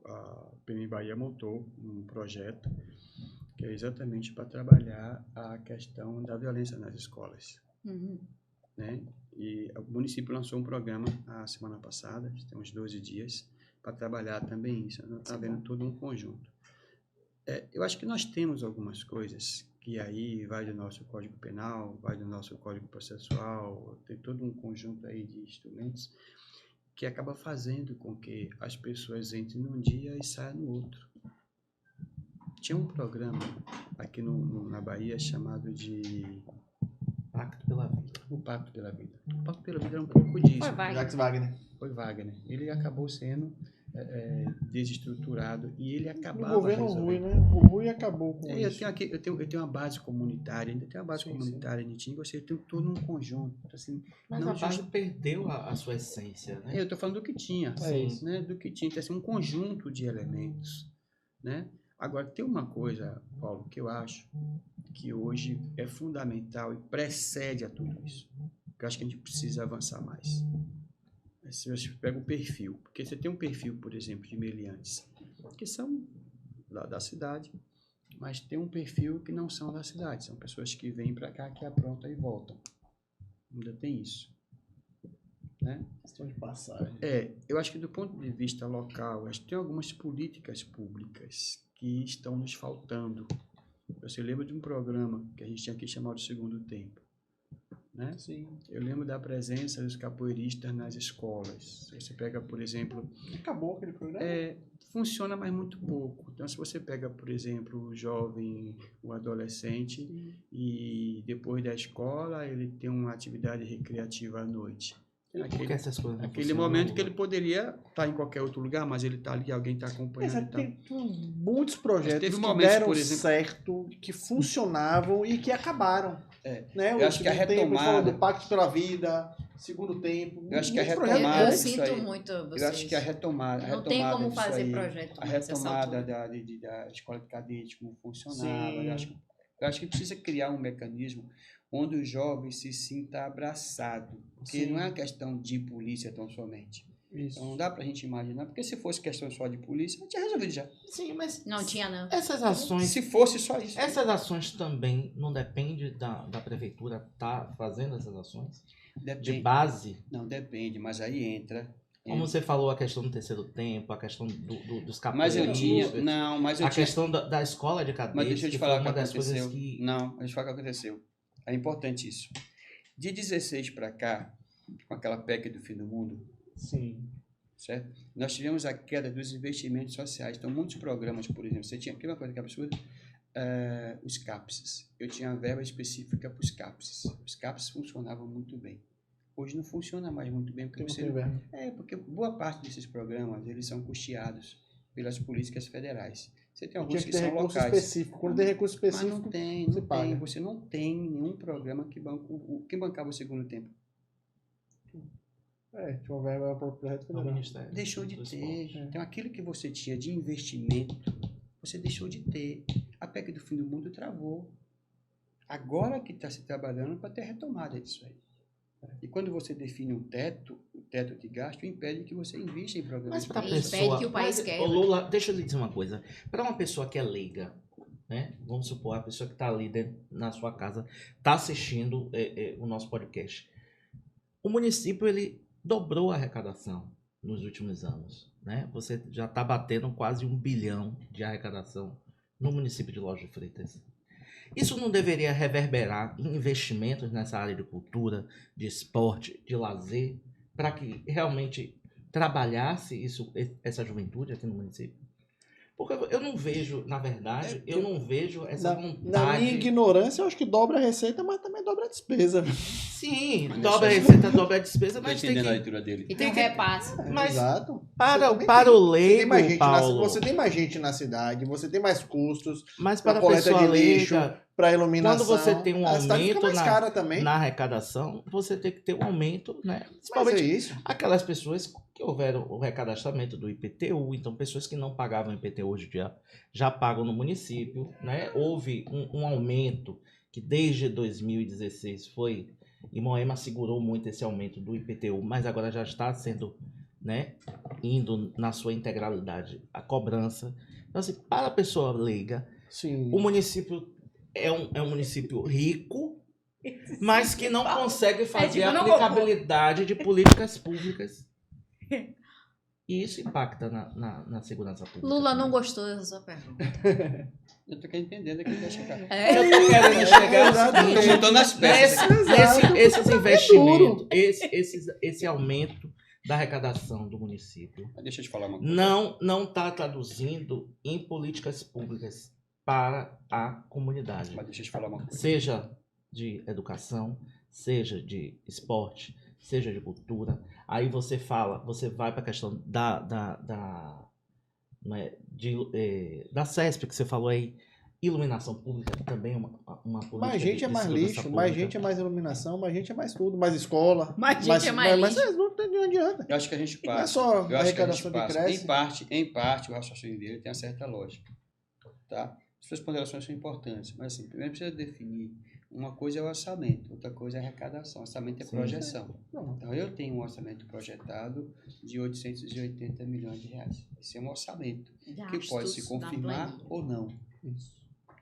a PM Bahia montou um projeto que é exatamente para trabalhar a questão da violência nas escolas. Uhum. Né? E o município lançou um programa a semana passada, tem uns 12 dias, para trabalhar também isso. Está vendo todo um conjunto. Eu acho que nós temos algumas coisas que aí vai do nosso Código Penal, vai do nosso Código Processual, tem todo um conjunto aí de instrumentos que acaba fazendo com que as pessoas entrem num dia e saiam no outro. Tinha um programa aqui na Bahia chamado de Pacto pela Vida. O Pacto pela Vida. O Pacto pela Vida era um pouco disso. Foi Wagner. Ele acabou sendo desestruturado e ele acabava... O governo Rui, né? O Rui acabou com isso. Eu tenho uma base comunitária, ainda tenho uma base comunitária em Tinga, ou seja, eu tenho todo um conjunto. Assim, mas a base perdeu a sua essência, né? Eu estou falando do que tinha, né? Do que tinha, então, assim, um conjunto de elementos, né? Agora, tem uma coisa, Paulo, que eu acho que hoje é fundamental e precede a tudo isso. que eu acho que a gente precisa avançar mais. Se você pega o perfil, porque você tem um perfil, por exemplo, de meliantes, que são lá da cidade, mas tem um perfil que não são da cidade, são pessoas que vêm para cá, que aprontam e voltam. Ainda tem isso. Né? Questão de passagem. Eu acho que do ponto de vista local, acho que tem algumas políticas públicas que estão nos faltando. Você lembra de um programa que a gente tinha aqui chamado Segundo Tempo? Né? Sim. Eu lembro da presença dos capoeiristas nas escolas. Você pega, por exemplo... Acabou aquele programa? Funciona, mas muito pouco. Então, se você pega, por exemplo, o jovem, o adolescente, e depois da escola ele tem uma atividade recreativa à noite. Aquele momento que ele poderia estar em qualquer outro lugar, mas ele está ali, alguém está acompanhando. Tem muitos projetos teve que momentos, deram por exemplo, certo, que funcionavam e que acabaram. Né? Eu acho que a retomada... do Pacto pela Vida, Segundo Tempo. Eu acho que a retomada... Eu sinto muito vocês. Eu acho que a retomada... Não tem como fazer projeto. A retomada da escola de cadete, como funcionava. Eu acho que precisa criar um mecanismo onde o jovem se sinta abraçado. Porque não é uma questão de polícia tão somente. Isso. Então não dá pra gente imaginar, porque se fosse questão só de polícia, não tinha resolvido já. Sim, mas Não tinha, não. essas ações... Se fosse só isso. Essas ações também não dependem da prefeitura estar fazendo essas ações? Depende. De base? Não, depende, mas aí entra... Como você falou, a questão do terceiro tempo, a questão dos capoeiristas. Mas eu tinha... Não, mas eu a tinha... questão da escola de cadetes. Mas deixa eu te falar o que uma das coisas aconteceu. que... Não, deixa eu te falar o que aconteceu. É importante isso. De 16 para cá, com aquela PEC do fim do mundo, Sim. certo? Nós tivemos a queda dos investimentos sociais. Então, muitos programas, por exemplo, você tinha aqui uma coisa que é absurda, os CAPS. Eu tinha uma verba específica para os CAPS. Os CAPS funcionavam muito bem. Hoje não funciona mais muito bem, porque porque boa parte desses programas, eles são custeados pelas políticas federais. Você tem alguns que são locais. Específico. Quando tem recurso específico, mas não tem, você não tem nenhum programa que quem bancava o Segundo Tempo. Tinha uma verba para o projeto federal. Deixou de ter. Então, aquilo que você tinha de investimento, você deixou de ter. A PEC do fim do mundo travou. Agora que está se trabalhando para ter retomada disso aí. E quando você define o teto de gasto impede que você invista em programas. Mas para impede que o país quebre. Lula, deixa eu lhe dizer uma coisa. Para uma pessoa que é leiga, né? Vamos supor, a pessoa que está ali na sua casa, está assistindo o nosso podcast. O município, ele dobrou a arrecadação nos últimos anos. Né? Você já está batendo quase 1 bilhão de arrecadação no município de Lauro de Freitas. Isso não deveria reverberar em investimentos nessa área de cultura, de esporte, de lazer, para que realmente trabalhasse essa juventude aqui no município? Porque eu não vejo, na verdade, essa vontade... Na minha ignorância, eu acho que dobra a receita, mas também dobra a despesa. Sim, dobra a receita, dobra a despesa, mas tem a leitura dele. E tem um repasse. Mas exato. Para o leigo, você tem mais gente na cidade, você tem mais custos, mas para a coleta pessoa de lixo, leiga, para iluminação. quando você tem um aumento na arrecadação, você tem que ter um aumento, né? Principalmente isso. Aquelas pessoas que houveram o recadastramento do IPTU, então pessoas que não pagavam IPTU hoje já pagam no município, né? Houve um aumento que desde 2016 foi, e Moema segurou muito esse aumento do IPTU, mas agora já está sendo, né, indo na sua integralidade a cobrança. Então, assim, para a pessoa leiga, sim, o município é um município rico, mas que não consegue fazer a aplicabilidade de políticas públicas. E isso impacta na segurança pública. Lula não gostou dessa sua pergunta. Eu tô querendo entender daqui que chegar. Eu tô querendo chegar. Estou montando as peças. Esses investimentos, esse aumento da arrecadação do município. Mas deixa eu te falar uma coisa. Não está traduzindo em políticas públicas para a comunidade. Mas deixa eu te falar uma coisa. Seja de educação, seja de esporte, seja de cultura. Aí você vai para a questão da CESP, que você falou aí, iluminação pública, que também é uma política. Mais gente é mais lixo, pública. Mais gente é mais iluminação, mais gente é mais tudo, mais escola. Mais gente é mais lixo. Mas não adianta. Eu acho que a gente passa. Não é só a arrecadação que cresce. Em parte, o raciocínio dele tem uma certa lógica. Tá? Suas ponderações são importantes, mas assim, primeiro precisa definir Uma coisa é o orçamento, outra coisa é a arrecadação. Orçamento é Sim. projeção. Não. Então, eu tenho um orçamento projetado de 880 milhões de reais. Esse é um orçamento que pode se Gastos da confirmar planilha. ou não. Isso.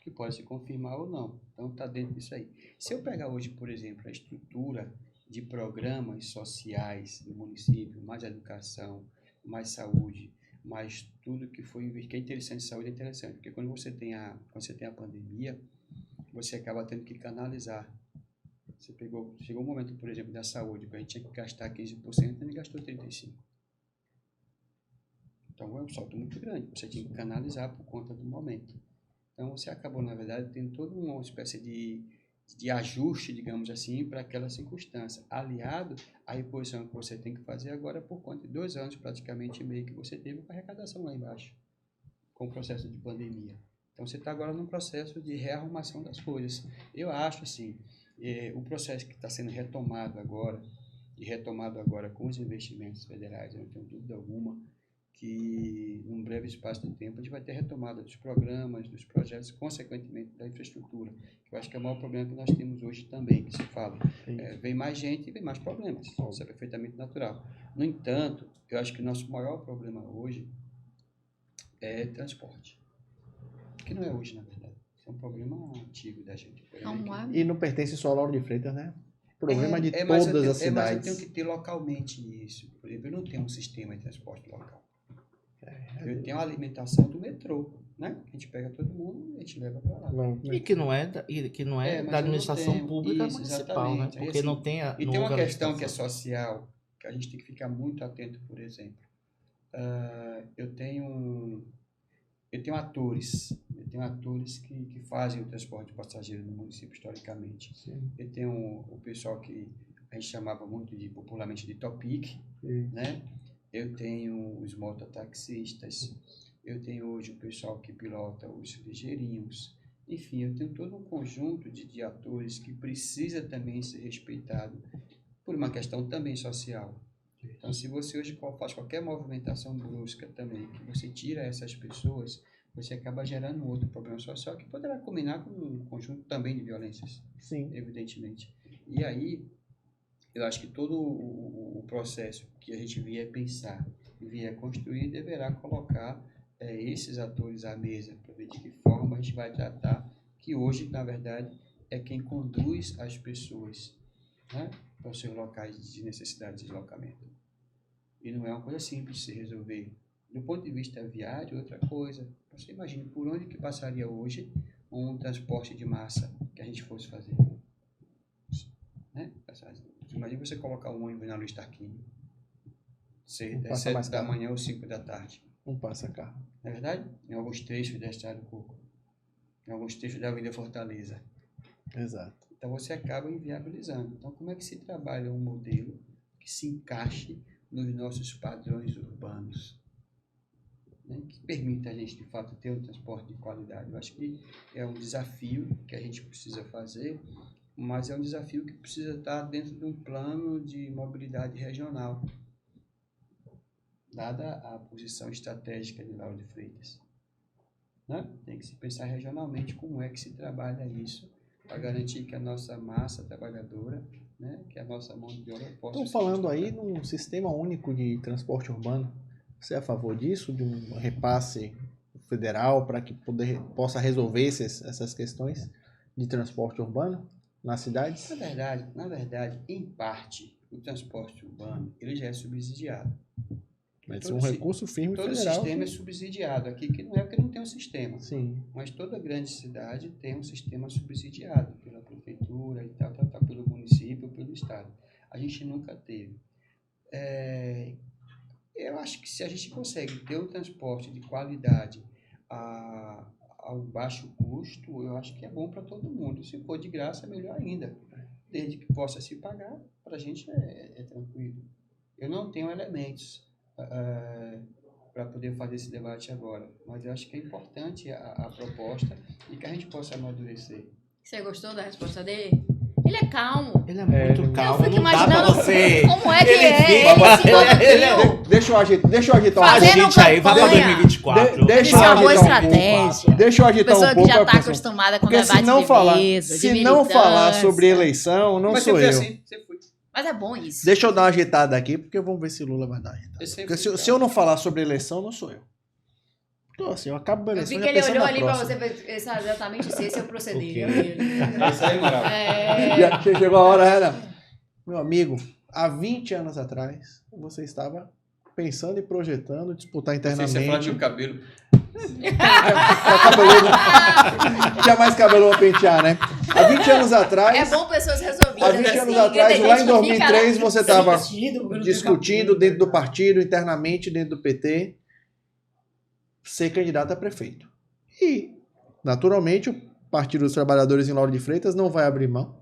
Que pode se confirmar ou não. Então, está dentro disso aí. Se eu pegar hoje, por exemplo, a estrutura de programas sociais do município, mais educação, mais saúde, mais tudo que foi que é interessante, saúde é interessante, porque quando você tem a pandemia, você acaba tendo que canalizar. Chegou um momento, por exemplo, da saúde, que a gente tinha que gastar 15%, ele gastou 35%. Então, é um salto muito grande, você tinha que canalizar por conta do momento. Então, você acabou, na verdade, tendo toda uma espécie de ajuste, digamos assim, para aquela circunstância, aliado à reposição que você tem que fazer agora por conta de 2 anos, praticamente, e meio que você teve com a arrecadação lá embaixo, com o processo de pandemia. Então, você está agora num processo de rearrumação das coisas. Eu acho, assim, o processo que está sendo retomado agora com os investimentos federais, eu não tenho dúvida alguma, que num breve espaço de tempo a gente vai ter retomada dos programas, dos projetos, consequentemente da infraestrutura. Eu acho que é o maior problema que nós temos hoje também, que se fala. Vem mais gente e vem mais problemas. Isso é perfeitamente natural. No entanto, eu acho que o nosso maior problema hoje é transporte. Que não é hoje, na verdade. É um problema antigo da gente. E não pertence só ao Lauro de Freitas, né? Problema de todas as cidades. Mas eu tenho que ter localmente isso. Por exemplo, eu não tenho um sistema de transporte local. Eu tenho a alimentação do metrô, né? A gente pega todo mundo e a gente leva para lá. E que não é da administração pública municipal, né? Porque assim, não tem a... E tem uma questão que é social, que a gente tem que ficar muito atento, por exemplo. Eu tenho atores que fazem o transporte de passageiro no município historicamente. Sim. Eu tenho o pessoal que a gente chamava muito popularmente de Topic, né? Eu tenho os mototaxistas, eu tenho hoje o pessoal que pilota os ligeirinhos. Enfim, eu tenho todo um conjunto de atores que precisa também ser respeitado por uma questão também social. Então, se você hoje faz qualquer movimentação brusca também, que você tira essas pessoas, você acaba gerando um outro problema social que poderá combinar com um conjunto também de violências, sim, evidentemente. E aí, eu acho que todo o processo que a gente vier pensar, vier construir, deverá colocar esses atores à mesa para ver de que forma a gente vai tratar, que hoje, na verdade, é quem conduz as pessoas, né, para os seus locais de necessidade de deslocamento. E não é uma coisa simples de se resolver. Do ponto de vista viário, outra coisa. Você imagina por onde que passaria hoje um transporte de massa que a gente fosse fazer. Né? Imagina você colocar um ônibus na Luiz Tarquínio. 7 da manhã ou 5 da tarde. Não passa carro. Não é verdade? Em alguns trechos da Estrada do Coco. Em alguns trechos da Avenida Fortaleza. Exato. Então você acaba inviabilizando. Então como é que se trabalha um modelo que se encaixe nos nossos padrões urbanos, né, que permita a gente de fato ter um transporte de qualidade? Eu acho que é um desafio que a gente precisa fazer, mas é um desafio que precisa estar dentro de um plano de mobilidade regional, dada a posição estratégica de Lauro de Freitas, né? Tem que se pensar regionalmente como é que se trabalha isso para garantir que a nossa massa trabalhadora, né, que a nossa mão de obra possa... Estão falando aí num sistema único de transporte urbano. Você é a favor disso? De um repasse federal para que possa resolver essas questões de transporte urbano nas cidades? Na verdade, em parte, o transporte urbano ele já é subsidiado. Mas um recurso firme todo federal. Todo sistema é subsidiado. Aqui que não é porque não tem um sistema. Sim. Mas toda grande cidade tem um sistema subsidiado pela prefeitura e tal, pelo município, pelo estado. A gente nunca teve. Eu acho que se a gente consegue ter um transporte de qualidade a um baixo custo, eu acho que é bom para todo mundo. Se for de graça, melhor ainda. Desde que possa se pagar, para a gente é tranquilo. Eu não tenho elementos para poder fazer esse debate agora, mas eu acho que é importante a proposta e que a gente possa amadurecer. Você gostou da resposta dele? Ele Ele é calmo. Ele é muito calmo. Eu fico Não dá pra imaginando você. como é que Ele é. fica- Ele se ele é- conduziu. Deixa eu ajeitar Fazendo A gente aí vai pra campanha. 2024. Deixa Isso é uma boa agitar um pouco. estratégia. Deixa eu agitar Pessoa um que pouco. já a tá pessoa. acostumada com Porque debate se não de falar, mesa, de se não falar sobre militância. eleição, não Mas sou sempre eu. assim, sempre fui. Mas é bom isso. Deixa eu dar uma ajeitada aqui, porque vamos ver se Lula vai dar uma ajeitada. Eu sempre Porque fui, se eu não falar sobre eleição, não sou eu. Então, assim, eu acabo a Eu eleição vi já que ele pensando olhou na ali pra próxima. você e fez exatamente isso. Esse é o proceder. O quê? É isso aí, moral. É... Já chegou a hora, era. Meu amigo, há 20 anos atrás, você estava pensando e projetando disputar Você internamente. fala de um cabelo. Tinha mais cabelo pra pentear, né? Há 20 anos atrás. É bom pessoas resolvidas. Há 20 anos assim, atrás, tem lá gente em que fica 2003, lá você estava discutindo, discutindo dentro do partido, internamente dentro do PT, ser candidato a prefeito. E, naturalmente, o Partido dos Trabalhadores em Lauro de Freitas não vai abrir mão,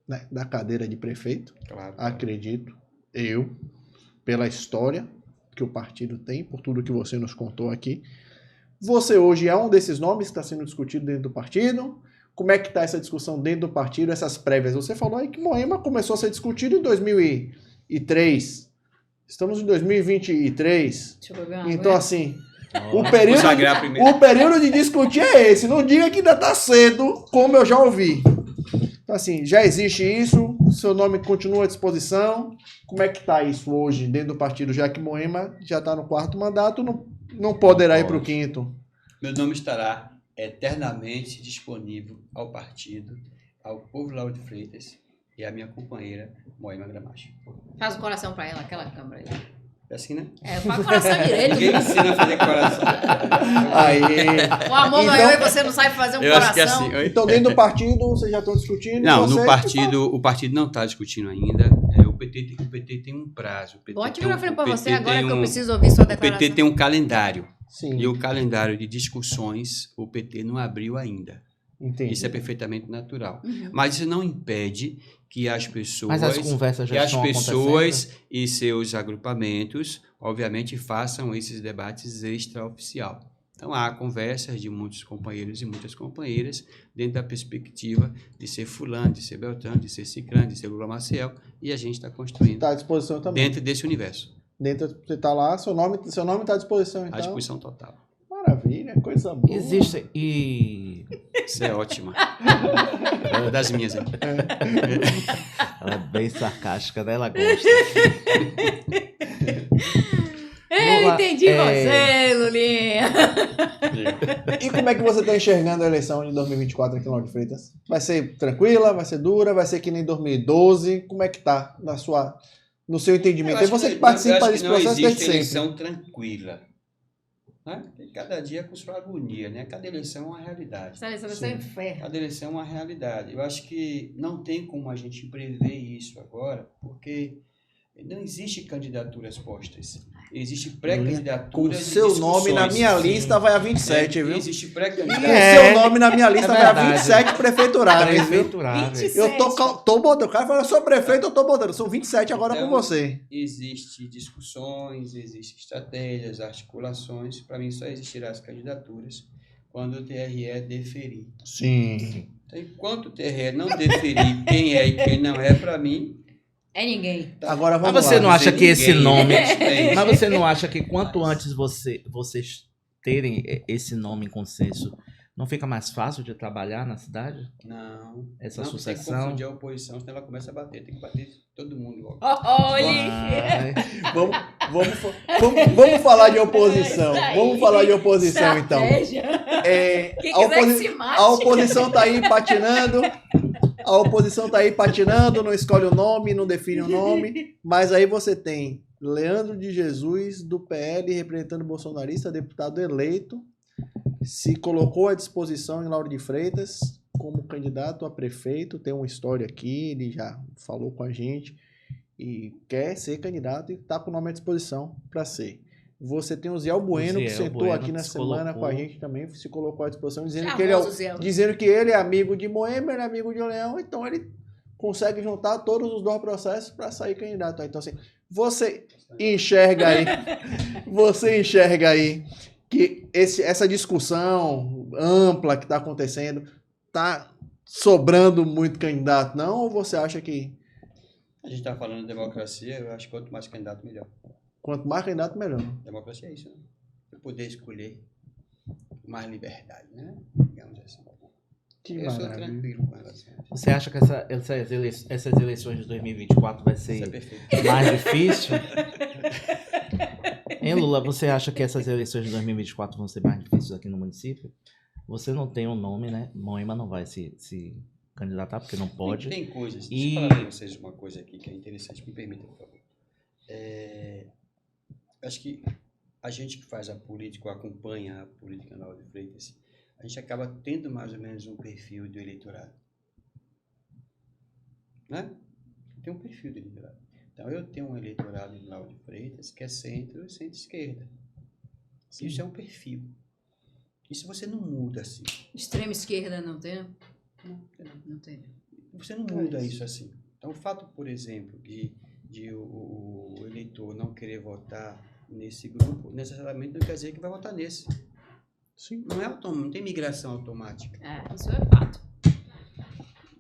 né, da cadeira de prefeito, Claro. acredito, eu, pela história que o partido tem, por tudo que você nos contou aqui. Você hoje é um desses nomes que está sendo discutido dentro do partido. Como é que está essa discussão dentro do partido, essas prévias? Você falou aí que Moema começou a ser discutido em 2003. Estamos em 2023. Deixa eu ver uma Então, coisa. assim, Vou sagrar primeiro. o período de discutir é esse. Não diga que ainda está cedo, como eu já ouvi. Então, assim, já existe isso, seu nome continua à disposição. Como é que está isso hoje dentro do partido, já que Moema já está no 4º mandato, não poderá ir para o 5º? Meu nome estará eternamente disponível ao partido, ao povo Lauro de Freitas e à minha companheira, Moema Gramacho. Faz o coração pra ela, aquela câmera aí. É assim, né? É, faz o coração direito. Ninguém me ensina a fazer coração. Aí. O amor Então- ganhou e você não sabe fazer um Eu coração. acho que é assim. Oi? Então, dentro do partido, vocês já estão discutindo? Não, vocês no que partido, o partido não está discutindo ainda. O PT tem um prazo. O PT Bote o tem microfone pra o PT você agora tem que eu preciso ouvir sua O declaração. PT tem um calendário. Sim, E o calendário de discussões, o PT não abriu ainda. entendi. Isso é perfeitamente natural. Uhum. Mas isso não impede que as pessoas, Mas as conversas que já as estão pessoas e seus agrupamentos, obviamente, façam esses debates extraoficial. Então, há conversas de muitos companheiros e muitas companheiras dentro da perspectiva de ser fulano, de ser Beltrano, de ser Cicrano, de ser Lula Maciel, e a gente está construindo Está à disposição também. dentro desse universo, Dentro, você está lá, seu nome está à disposição, então. à disposição total. Maravilha, coisa boa. Existe e... Isso é ótima. É das minhas aí. Ela é bem sarcástica, né? Ela gosta. Eu Lula, entendi você, Lulinha. E como é que você está enxergando a eleição de 2024 aqui em Lauro de Freitas? Vai ser tranquila? Vai ser dura? Vai ser que nem 2012? Como é que tá no seu entendimento? É você que participa desse processo desde Não existe sempre. eleição tranquila. Né? Cada dia com sua agonia, né? Cada eleição é uma realidade. Essa eleição vai ser um inferno. Cada eleição é uma realidade. Eu acho que não tem como a gente prever isso agora, porque não existe candidaturas postas. Existe pré-candidaturas Com o e seu nome na discussões. minha sim. lista vai a 27, viu? Existe E pré-candidatura. o seu nome na minha lista vai a verdade. 27 prefeituráveis, viu? Prefeituráveis. 27. Eu tô botando. O cara falou, eu sou prefeito, eu tô botando. São 27 agora Então, com você. Existe discussões, existem estratégias, articulações. Para mim, só existirão as candidaturas quando o TRE deferir. Sim. Então, enquanto o TRE não deferir quem é e quem não é, para mim... É ninguém. Agora vamos Mas você lá. não acha que esse ninguém, nome... né? Mas você não acha que quanto antes vocês terem esse nome em consenso, não fica mais fácil de trabalhar na cidade? Não. Essa Não, Tem que sucessão? confundir a oposição, senão ela começa a bater. Tem que bater todo mundo logo. Olhe! Ai, Vamos falar de oposição. Isso aí. Vamos falar de oposição, então. Estratégia. A Quem quiser que oposi- se mate. A oposição tá aí patinando. A oposição tá aí patinando, não escolhe o nome, não define o nome. Mas aí você tem Leandro de Jesus, do PL, representando o bolsonarista, deputado eleito, se colocou à disposição em Lauro de Freitas como candidato a prefeito. Tem uma história aqui, ele já falou com a gente e quer ser candidato e está com o nome à disposição para ser. Você tem o Zé Bueno, que Zé sentou Bueno aqui que na se semana com a colocou. gente também, se colocou à disposição, dizendo Charmoso, dizendo que Zé. ele é amigo de Moema, ele é amigo de Leão, então ele consegue juntar todos os dois processos para sair candidato. Então, assim, você enxerga aí que essa discussão ampla que está acontecendo está sobrando muito candidato, não? Ou você acha que A gente está falando de democracia, eu acho que quanto mais candidato, melhor. quanto mais candidato, melhor? Democracia é isso, né? Eu poder escolher mais liberdade, né? Digamos assim. Que Eu sou maravilha. tranquilo com relação a isso. Você acha que essas eleições de 2024 vai Isso é ser perfeito. mais difícil? Hein, Lula, você acha que essas eleições de 2024 vão ser mais difíceis aqui no município? Você não tem um nome, né? Moema não vai se candidatar porque não pode. Tem coisas. E- Deixa eu falar para vocês uma coisa aqui que é interessante. Me permita, por favor. Acho que a gente que faz a política, ou acompanha a política na Lauro de Freitas, a gente acaba tendo mais ou menos um perfil do eleitorado. Né? Tem um perfil do eleitorado. Então, eu tenho um eleitorado em Lauro de Freitas que é centro e centro-esquerda. Isso é um perfil. Isso você não muda assim. Extrema esquerda não tem? Não. Não tem. Você não muda isso assim. Então, o fato, por exemplo, de o eleitor não querer votar nesse grupo, necessariamente não quer dizer que vai votar nesse. Sim. Não tem migração automática. Isso é fato.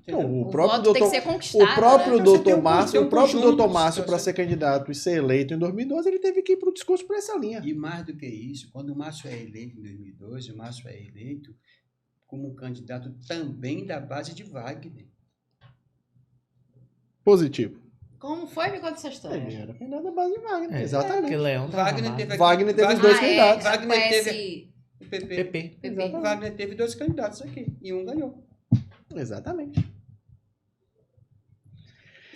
Entendeu? Não, O voto tem que ser conquistado. O próprio né? Você doutor tem um Márcio, o próprio conjunto doutor de Márcio, para situações. ser candidato e ser eleito em 2012, ele teve que ir para o discurso por essa linha. E mais do que isso, quando o Márcio é eleito em 2012, o Márcio é eleito como candidato também da base de Wagner. Positivo. Como foi? Me conta essa Ele história. era candidato da base de Wagner. Porque Exatamente. Leão tá Wagner arrumado. teve Wagner teve os dois candidatos. Você Wagner conhece O PP. PP. PP? Wagner teve 2 candidatos aqui e um ganhou. Exatamente.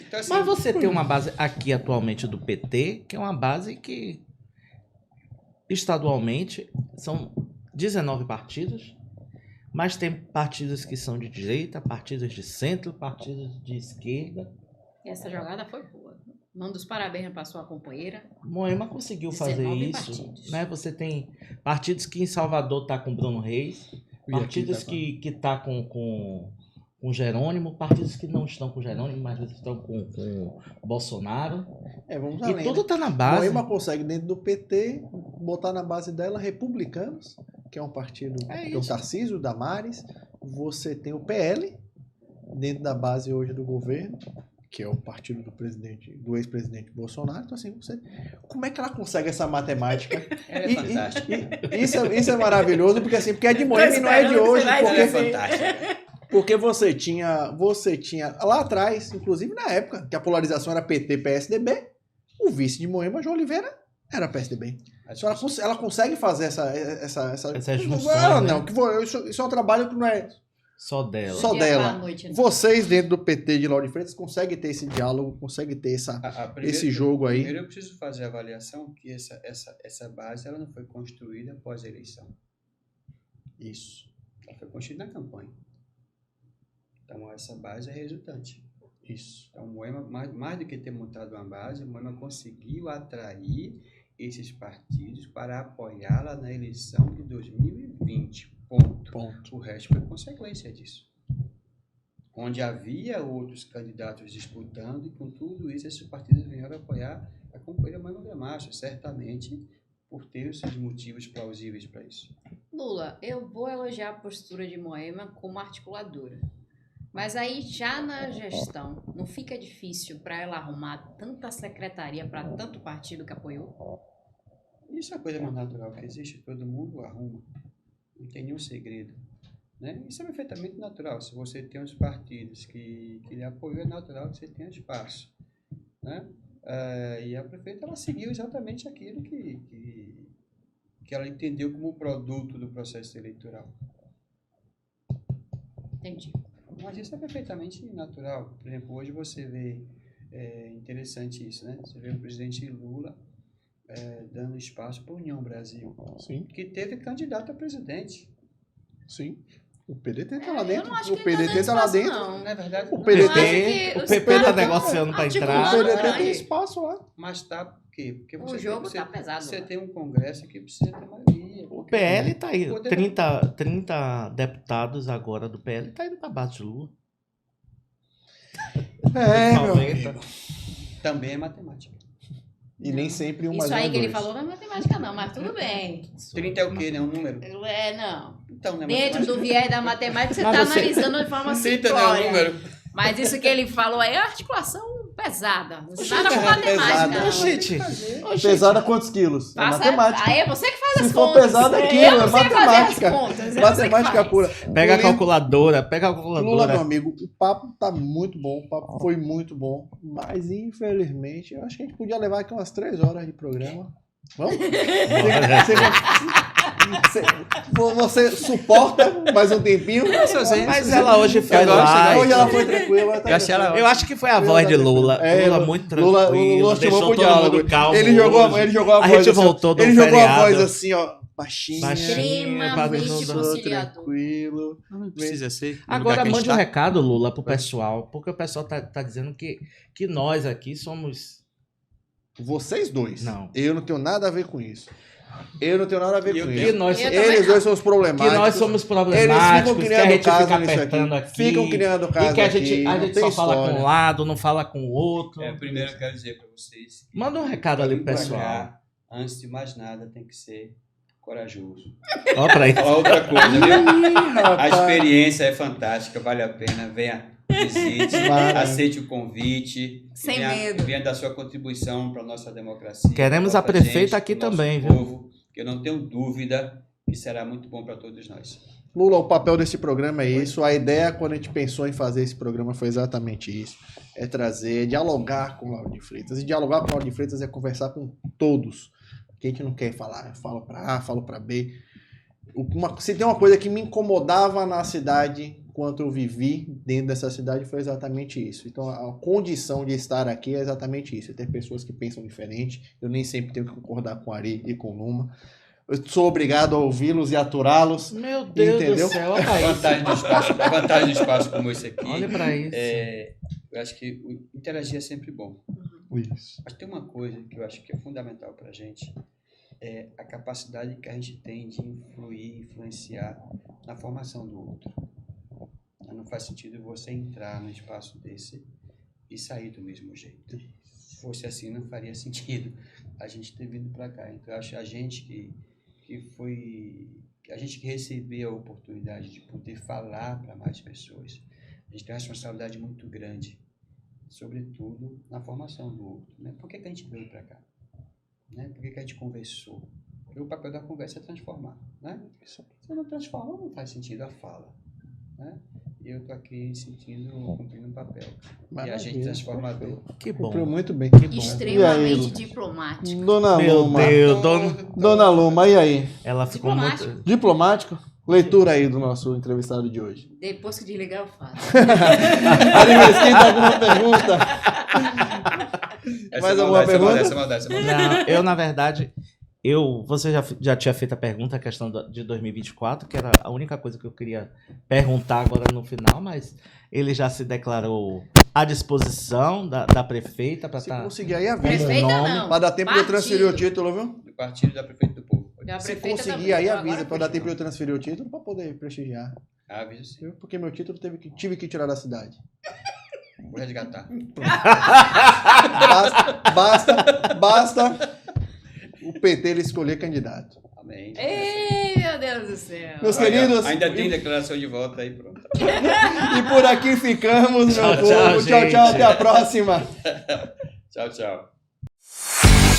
Então, assim, Mas você tem uma base aqui atualmente do PT, que é uma base que estadualmente são 19 partidos, mas tem partidos que são de direita, partidos de centro, partidos de esquerda. Essa jogada foi boa. Manda os parabéns para sua companheira. Moema conseguiu fazer 19 isso, partidos. né? Você tem partidos que em Salvador tá com Bruno Reis, partidos que tá com Jerônimo, partidos que não estão com Jerônimo, mas estão com Bolsonaro. Vamos E além. tudo Né? tá na base. Moema consegue, dentro do PT, botar na base dela republicanos, que é um partido É do isso. Tarcísio, Damares. Você tem o PL, dentro da base hoje do governo, que é o partido do ex-presidente Bolsonaro. Então, assim, como é que ela consegue essa matemática? ela é fantástica. Isso é maravilhoso, porque assim, porque é de Moema e não é de esperando que hoje. você vai Ela é dizer. fantástica. Porque você tinha lá atrás, inclusive na época, que a polarização era PT-PSDB, o vice de Moema, João Oliveira, era PSDB. Então ela consegue fazer Essas junções, Ela né? não, isso é um trabalho que não é Só dela. só Dia dela. pra noite, né? Vocês, dentro do PT de Lauro de Freitas, conseguem ter esse diálogo, conseguem ter esse jogo aí. Primeiro eu preciso fazer a avaliação que essa base ela não foi construída após a eleição. Isso. Ela foi construída na campanha. Então, essa base é resultante. Isso. Então, o Moema, mais do que ter montado uma base, o Moema conseguiu atrair esses partidos para apoiá-la na eleição de 2020. Ponto. O resto foi consequência disso. Onde havia outros candidatos disputando, e com tudo isso, esses partidos vieram apoiar a companheira Moema Gramacho, certamente por ter os seus motivos plausíveis para isso. Lula, eu vou elogiar a postura de Moema como articuladora. Mas aí, já na gestão, não fica difícil para ela arrumar tanta secretaria para tanto partido que apoiou? Isso é a coisa mais natural que existe, todo mundo arruma. Não tem nenhum segredo. Né? Isso é perfeitamente natural. Se você tem os partidos que lhe apoiam, é natural que você tenha espaço. Né? E a prefeita ela seguiu exatamente aquilo que ela entendeu como produto do processo eleitoral. Entendi. Mas isso é perfeitamente natural. Por exemplo, hoje você vê, interessante isso, né? Você vê o presidente Lula dando espaço para a União Brasil, Sim, que teve candidato a presidente. sim. O PDT tá lá Eu dentro. não acho O que ele PDT tá lá dentro. Não. Não é verdade? O Não. PDT Eu acho que o os PP tá caras negociando para articulando, entrar. O PDT né? tem espaço lá. Mas tá por quê? Porque O jogo tá pesado Você lá. tem um congresso que precisa ter maioria. O PL tá aí. Poder- 30 deputados agora do PL tá indo pra base de Lula. Meu 90. amigo. Também é matemática. E nem sempre um mais Isso um aí é que ele dois. falou não é matemática não, mas tudo bem. 30 é o quê, né? Um número? Não. Então, né? Dentro do viés da matemática, você Mas está você- analisando de forma 30 não é um simplória. número. Mas isso que ele falou aí é articulação pesada. Não tem nada com matemática, pesada. não. Gente, Pesada quantos quilos? É Faça- matemática. Aí é você que faz Se as for contas. pesado, é Eu quilo, não é sei fazer matemática. as contas, é você que Matemática faz. pura. pega a Lino, calculadora, pega a Lula, calculadora. meu amigo, o papo tá muito bom, o papo foi muito bom, mas infelizmente eu acho que a gente podia levar aqui umas 3 horas de programa. Vamos? Você suporta mais um tempinho? Mas ela hoje foi Eu gosto, light. Hoje ela foi tranquila. Tá Eu achei ela tranquila. Eu acho que foi a voz de Lula. É, Lula muito tranquilo. Lula chamou deixou pro todo diálogo. mundo calmo Ele jogou hoje. a voz gente assim, voltou do ele jogou a feriado. voz assim, ó, baixinha. Baixinha, pra ver Extremamente não- conciliador. Tranquilo. Não precisa ser. Agora mande mande um recado, Lula, pro pessoal, porque o pessoal tá dizendo que nós aqui somos... Vocês dois. Não. Eu não tenho nada a ver com isso. Eu não tenho nada a ver E eu com tenho. Que isso. nós, Eu que também Eles dois são os problemáticos. nós somos Eles problemáticos, ficam que a criando gente caso fica nisso apertando aqui. aqui. Ficam criando caso E que a aqui. gente não só tem fala com história. um lado, não fala com o outro. Primeiro eu quero dizer para vocês. que Manda um recado ali pro pra pessoal. cá, antes de mais nada, tem que ser corajoso. Ó pra isso. Falar outra coisa, viu? A Rapaz, experiência é fantástica, vale a pena. Venha, visite, Mara. aceite o convite. Sem venha, medo. Venha dar sua contribuição para a nossa democracia. Queremos pra a prefeita gente, aqui pro nosso também, viu? povo, que eu não tenho dúvida que será muito bom para todos nós. Lula, o papel desse programa é isso. A ideia, quando a gente pensou em fazer esse programa, foi exatamente isso. É trazer, dialogar com o Lauro de Freitas. E dialogar com o Lauro de Freitas é conversar com todos. Que a gente não quer falar, falo para A, falo para B. Se tem uma coisa que me incomodava na cidade, enquanto eu vivi dentro dessa cidade, foi exatamente isso. Então, a condição de estar aqui é exatamente isso. É ter pessoas que pensam diferente. Eu nem sempre tenho que concordar com o Ari e com o Luma. Eu sou obrigado a ouvi-los e aturá-los. Meu Deus Entendeu? do céu, olha A pra isso. vantagem do espaço como esse aqui, Olha pra isso. eu acho que interagir é sempre bom. Isso. Mas tem uma coisa que eu acho que é fundamental para a gente, é a capacidade que a gente tem de influir, influenciar na formação do outro. Não faz sentido você entrar num espaço desse e sair do mesmo jeito. Se fosse assim, não faria sentido a gente ter vindo para cá. Então, eu acho que a gente que recebeu a oportunidade de poder falar para mais pessoas, a gente tem uma responsabilidade muito grande, sobretudo na formação do outro. Né? Por que a gente veio para cá? Né? Por que a gente conversou? Porque o papel da conversa é transformar. Né? Se não transforma, não faz sentido a fala. Né? E eu estou aqui cumprindo um papel. E a gente transformador. Que bom. Cumpriu muito bem. Que bom. E aí, Extremamente Lu? diplomático. Dona Meu Luma. Deus, Dona Luma, e aí? ela ficou Diplomático. muito... Diplomático? Leitura aí do nosso entrevistado de hoje. Depois que desligar, eu faço. Ari Mesquita, alguma pergunta? Mais alguma pergunta? Essa é maldade. Não, eu, na verdade, você já tinha feito a pergunta, a questão de 2024, que era a única coisa que eu queria perguntar agora no final, mas ele já se declarou à disposição da prefeita para Se estar... conseguir aí, avisa. Prefeita nome, não. Pra dar tempo de eu Partido. transferir o título, viu? Do Partido da Prefeita do Povo. Da Se prefeita conseguir também, aí, então avisa. agora Pra dar continua. tempo de eu transferir o título pra poder prestigiar. Avisa sim. Viu? Porque meu título tive que tirar da cidade. Vou resgatar. Basta o PT ele escolher candidato. Amém. Ei, meu Deus do céu. Meus queridos, Ainda tem declaração de voto aí, pronto. e por aqui ficamos, Tchau, meu tchau, povo. Tchau, gente. tchau. Até a próxima. Tchau, tchau.